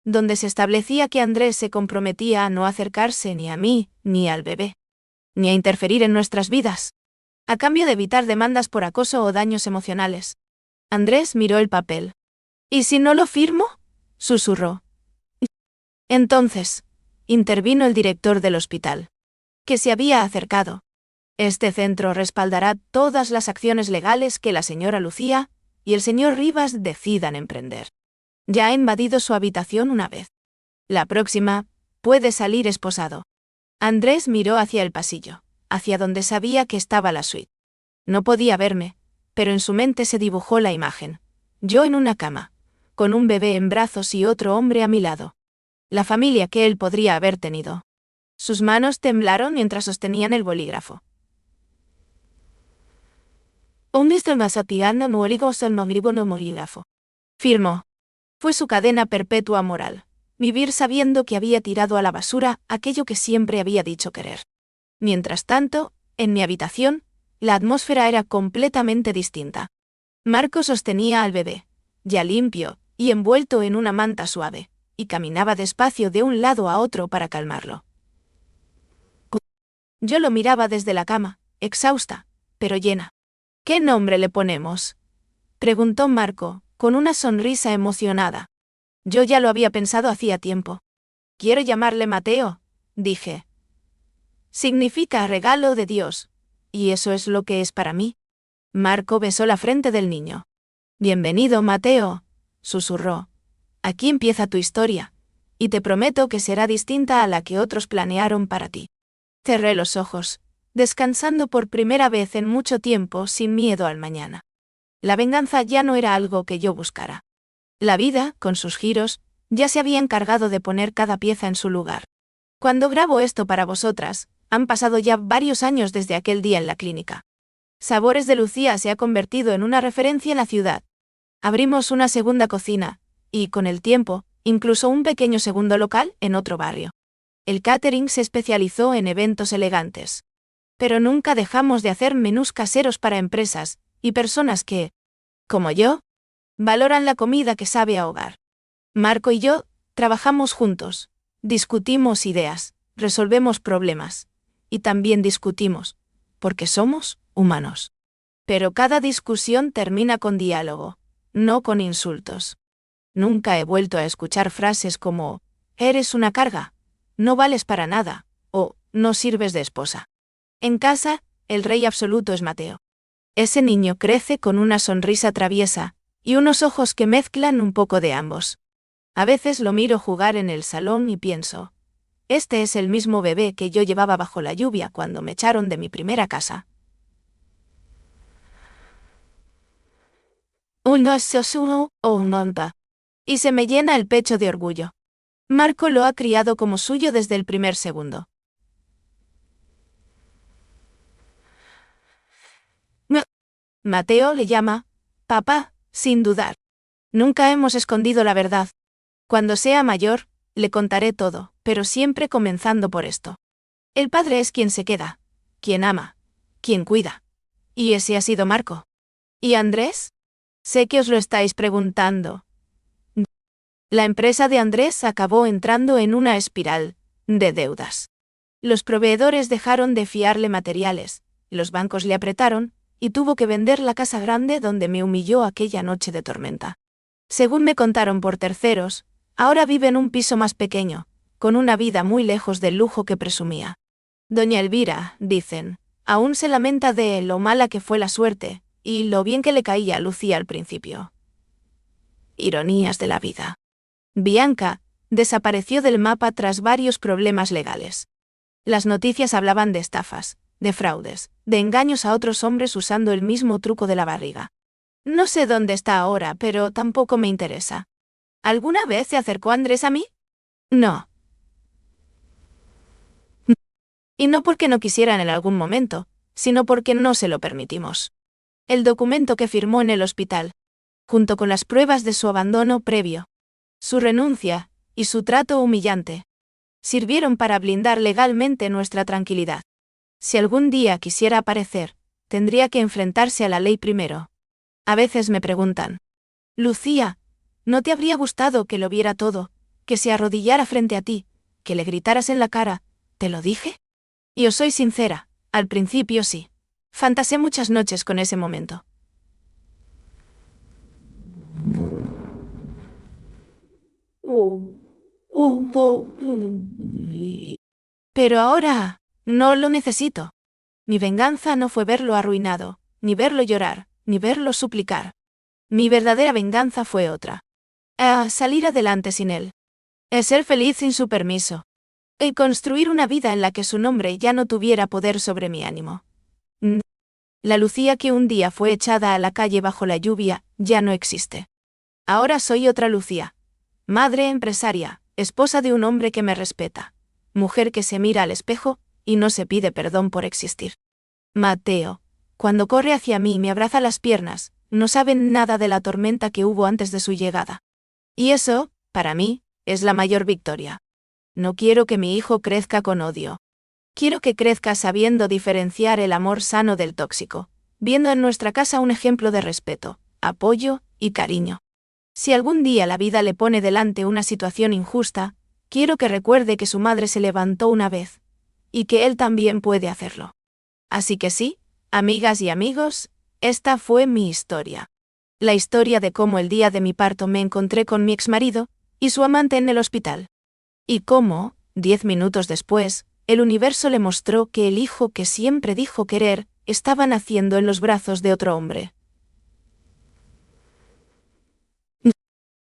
donde se establecía que Andrés se comprometía a no acercarse ni a mí, ni al bebé, ni a interferir en nuestras vidas, a cambio de evitar demandas por acoso o daños emocionales. Andrés miró el papel. ¿Y si no lo firmo?, susurró. Entonces, intervino el director del hospital, que se había acercado. Este centro respaldará todas las acciones legales que la señora Lucía y el señor Rivas decidan emprender. Ya ha invadido su habitación una vez. La próxima, puede salir esposado. Andrés miró hacia el pasillo, hacia donde sabía que estaba la suite. No podía verme, pero en su mente se dibujó la imagen. Yo en una cama, con un bebé en brazos y otro hombre a mi lado. La familia que él podría haber tenido. Sus manos temblaron mientras sostenían el bolígrafo. Firmó. Fue su cadena perpetua moral. Vivir sabiendo que había tirado a la basura aquello que siempre había dicho querer. Mientras tanto, en mi habitación, la atmósfera era completamente distinta. Marco sostenía al bebé, ya limpio y envuelto en una manta suave, y caminaba despacio de un lado a otro para calmarlo. Yo lo miraba desde la cama, exhausta, pero llena. ¿Qué nombre le ponemos?, preguntó Marco, con una sonrisa emocionada. Yo ya lo había pensado hacía tiempo. Quiero llamarle Mateo, dije. Significa regalo de Dios, y eso es lo que es para mí. Marco besó la frente del niño. Bienvenido, Mateo, susurró. Aquí empieza tu historia, y te prometo que será distinta a la que otros planearon para ti. Cerré los ojos, descansando por primera vez en mucho tiempo sin miedo al mañana. La venganza ya no era algo que yo buscara. La vida, con sus giros, ya se había encargado de poner cada pieza en su lugar. Cuando grabo esto para vosotras, han pasado ya varios años desde aquel día en la clínica. Sabores de Lucía se ha convertido en una referencia en la ciudad. Abrimos una segunda cocina, y, con el tiempo, incluso un pequeño segundo local en otro barrio. El catering se especializó en eventos elegantes. Pero nunca dejamos de hacer menús caseros para empresas y personas que, como yo, valoran la comida que sabe a hogar. Marco y yo trabajamos juntos, discutimos ideas, resolvemos problemas, y también discutimos, porque somos humanos. Pero cada discusión termina con diálogo, no con insultos. Nunca he vuelto a escuchar frases como, eres una carga, no vales para nada, o no sirves de esposa. En casa, el rey absoluto es Mateo. Ese niño crece con una sonrisa traviesa, y unos ojos que mezclan un poco de ambos. A veces lo miro jugar en el salón y pienso, este es el mismo bebé que yo llevaba bajo la lluvia cuando me echaron de mi primera casa. Y se me llena el pecho de orgullo. Marco lo ha criado como suyo desde el primer segundo. Mateo le llama papá, sin dudar. Nunca hemos escondido la verdad. Cuando sea mayor, le contaré todo, pero siempre comenzando por esto. El padre es quien se queda, quien ama, quien cuida. Y ese ha sido Marco. ¿Y Andrés? Sé que os lo estáis preguntando. La empresa de Andrés acabó entrando en una espiral de deudas. Los proveedores dejaron de fiarle materiales, los bancos le apretaron, y tuvo que vender la casa grande donde me humilló aquella noche de tormenta. Según me contaron por terceros, ahora vive en un piso más pequeño, con una vida muy lejos del lujo que presumía. Doña Elvira, dicen, aún se lamenta de lo mala que fue la suerte, y lo bien que le caía a Lucía al principio. Ironías de la vida. Bianca desapareció del mapa tras varios problemas legales. Las noticias hablaban de estafas, de fraudes, de engaños a otros hombres usando el mismo truco de la barriga. No sé dónde está ahora, pero tampoco me interesa. ¿Alguna vez se acercó Andrés a mí? No. Y no porque no quisieran en algún momento, sino porque no se lo permitimos. El documento que firmó en el hospital, junto con las pruebas de su abandono previo, su renuncia y su trato humillante, sirvieron para blindar legalmente nuestra tranquilidad. Si algún día quisiera aparecer, tendría que enfrentarse a la ley primero. A veces me preguntan: Lucía, ¿no te habría gustado que lo viera todo, que se arrodillara frente a ti, que le gritaras en la cara, ¿te lo dije? Y os soy sincera, al principio sí. Fantaseé muchas noches con ese momento. Pero ahora, no lo necesito. Mi venganza no fue verlo arruinado, ni verlo llorar, ni verlo suplicar. Mi verdadera venganza fue otra. Salir adelante sin él. Ser feliz sin su permiso. Construir una vida en la que su nombre ya no tuviera poder sobre mi ánimo. La Lucía que un día fue echada a la calle bajo la lluvia, ya no existe. Ahora soy otra Lucía. Madre empresaria, esposa de un hombre que me respeta. Mujer que se mira al espejo y no se pide perdón por existir. Mateo, cuando corre hacia mí y me abraza las piernas, no saben nada de la tormenta que hubo antes de su llegada. Y eso, para mí, es la mayor victoria. No quiero que mi hijo crezca con odio. Quiero que crezca sabiendo diferenciar el amor sano del tóxico, viendo en nuestra casa un ejemplo de respeto, apoyo y cariño. Si algún día la vida le pone delante una situación injusta, quiero que recuerde que su madre se levantó una vez, y que él también puede hacerlo. Así que sí, amigas y amigos, esta fue mi historia. La historia de cómo el día de mi parto me encontré con mi exmarido y su amante en el hospital. Y cómo, 10 minutos después, el universo le mostró que el hijo que siempre dijo querer, estaba naciendo en los brazos de otro hombre.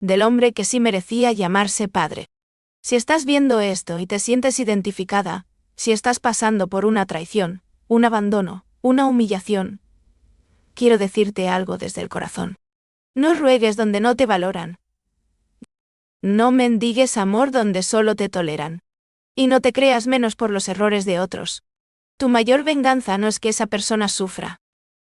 Del hombre que sí merecía llamarse padre. Si estás viendo esto y te sientes identificada, si estás pasando por una traición, un abandono, una humillación, quiero decirte algo desde el corazón. No ruegues donde no te valoran. No mendigues amor donde solo te toleran. Y no te creas menos por los errores de otros. Tu mayor venganza no es que esa persona sufra.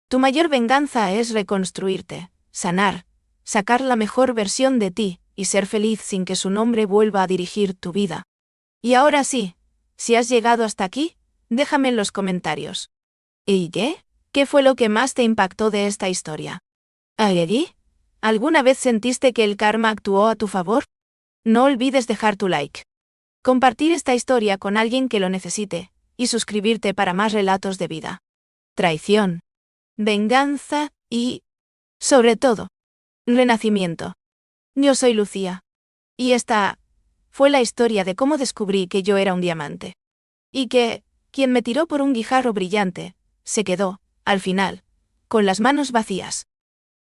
Tu mayor venganza es reconstruirte, sanar, sacar la mejor versión de ti, y ser feliz sin que su nombre vuelva a dirigir tu vida. Y ahora sí, si has llegado hasta aquí, déjame en los comentarios. ¿Y qué? ¿Qué fue lo que más te impactó de esta historia? ¿Allí? ¿Alguna vez sentiste que el karma actuó a tu favor? No olvides dejar tu like, compartir esta historia con alguien que lo necesite, y suscribirte para más relatos de vida, traición, venganza y, sobre todo, renacimiento. Yo soy Lucía. Y esta fue la historia de cómo descubrí que yo era un diamante. Y que, quien me tiró por un guijarro brillante, se quedó, al final, con las manos vacías.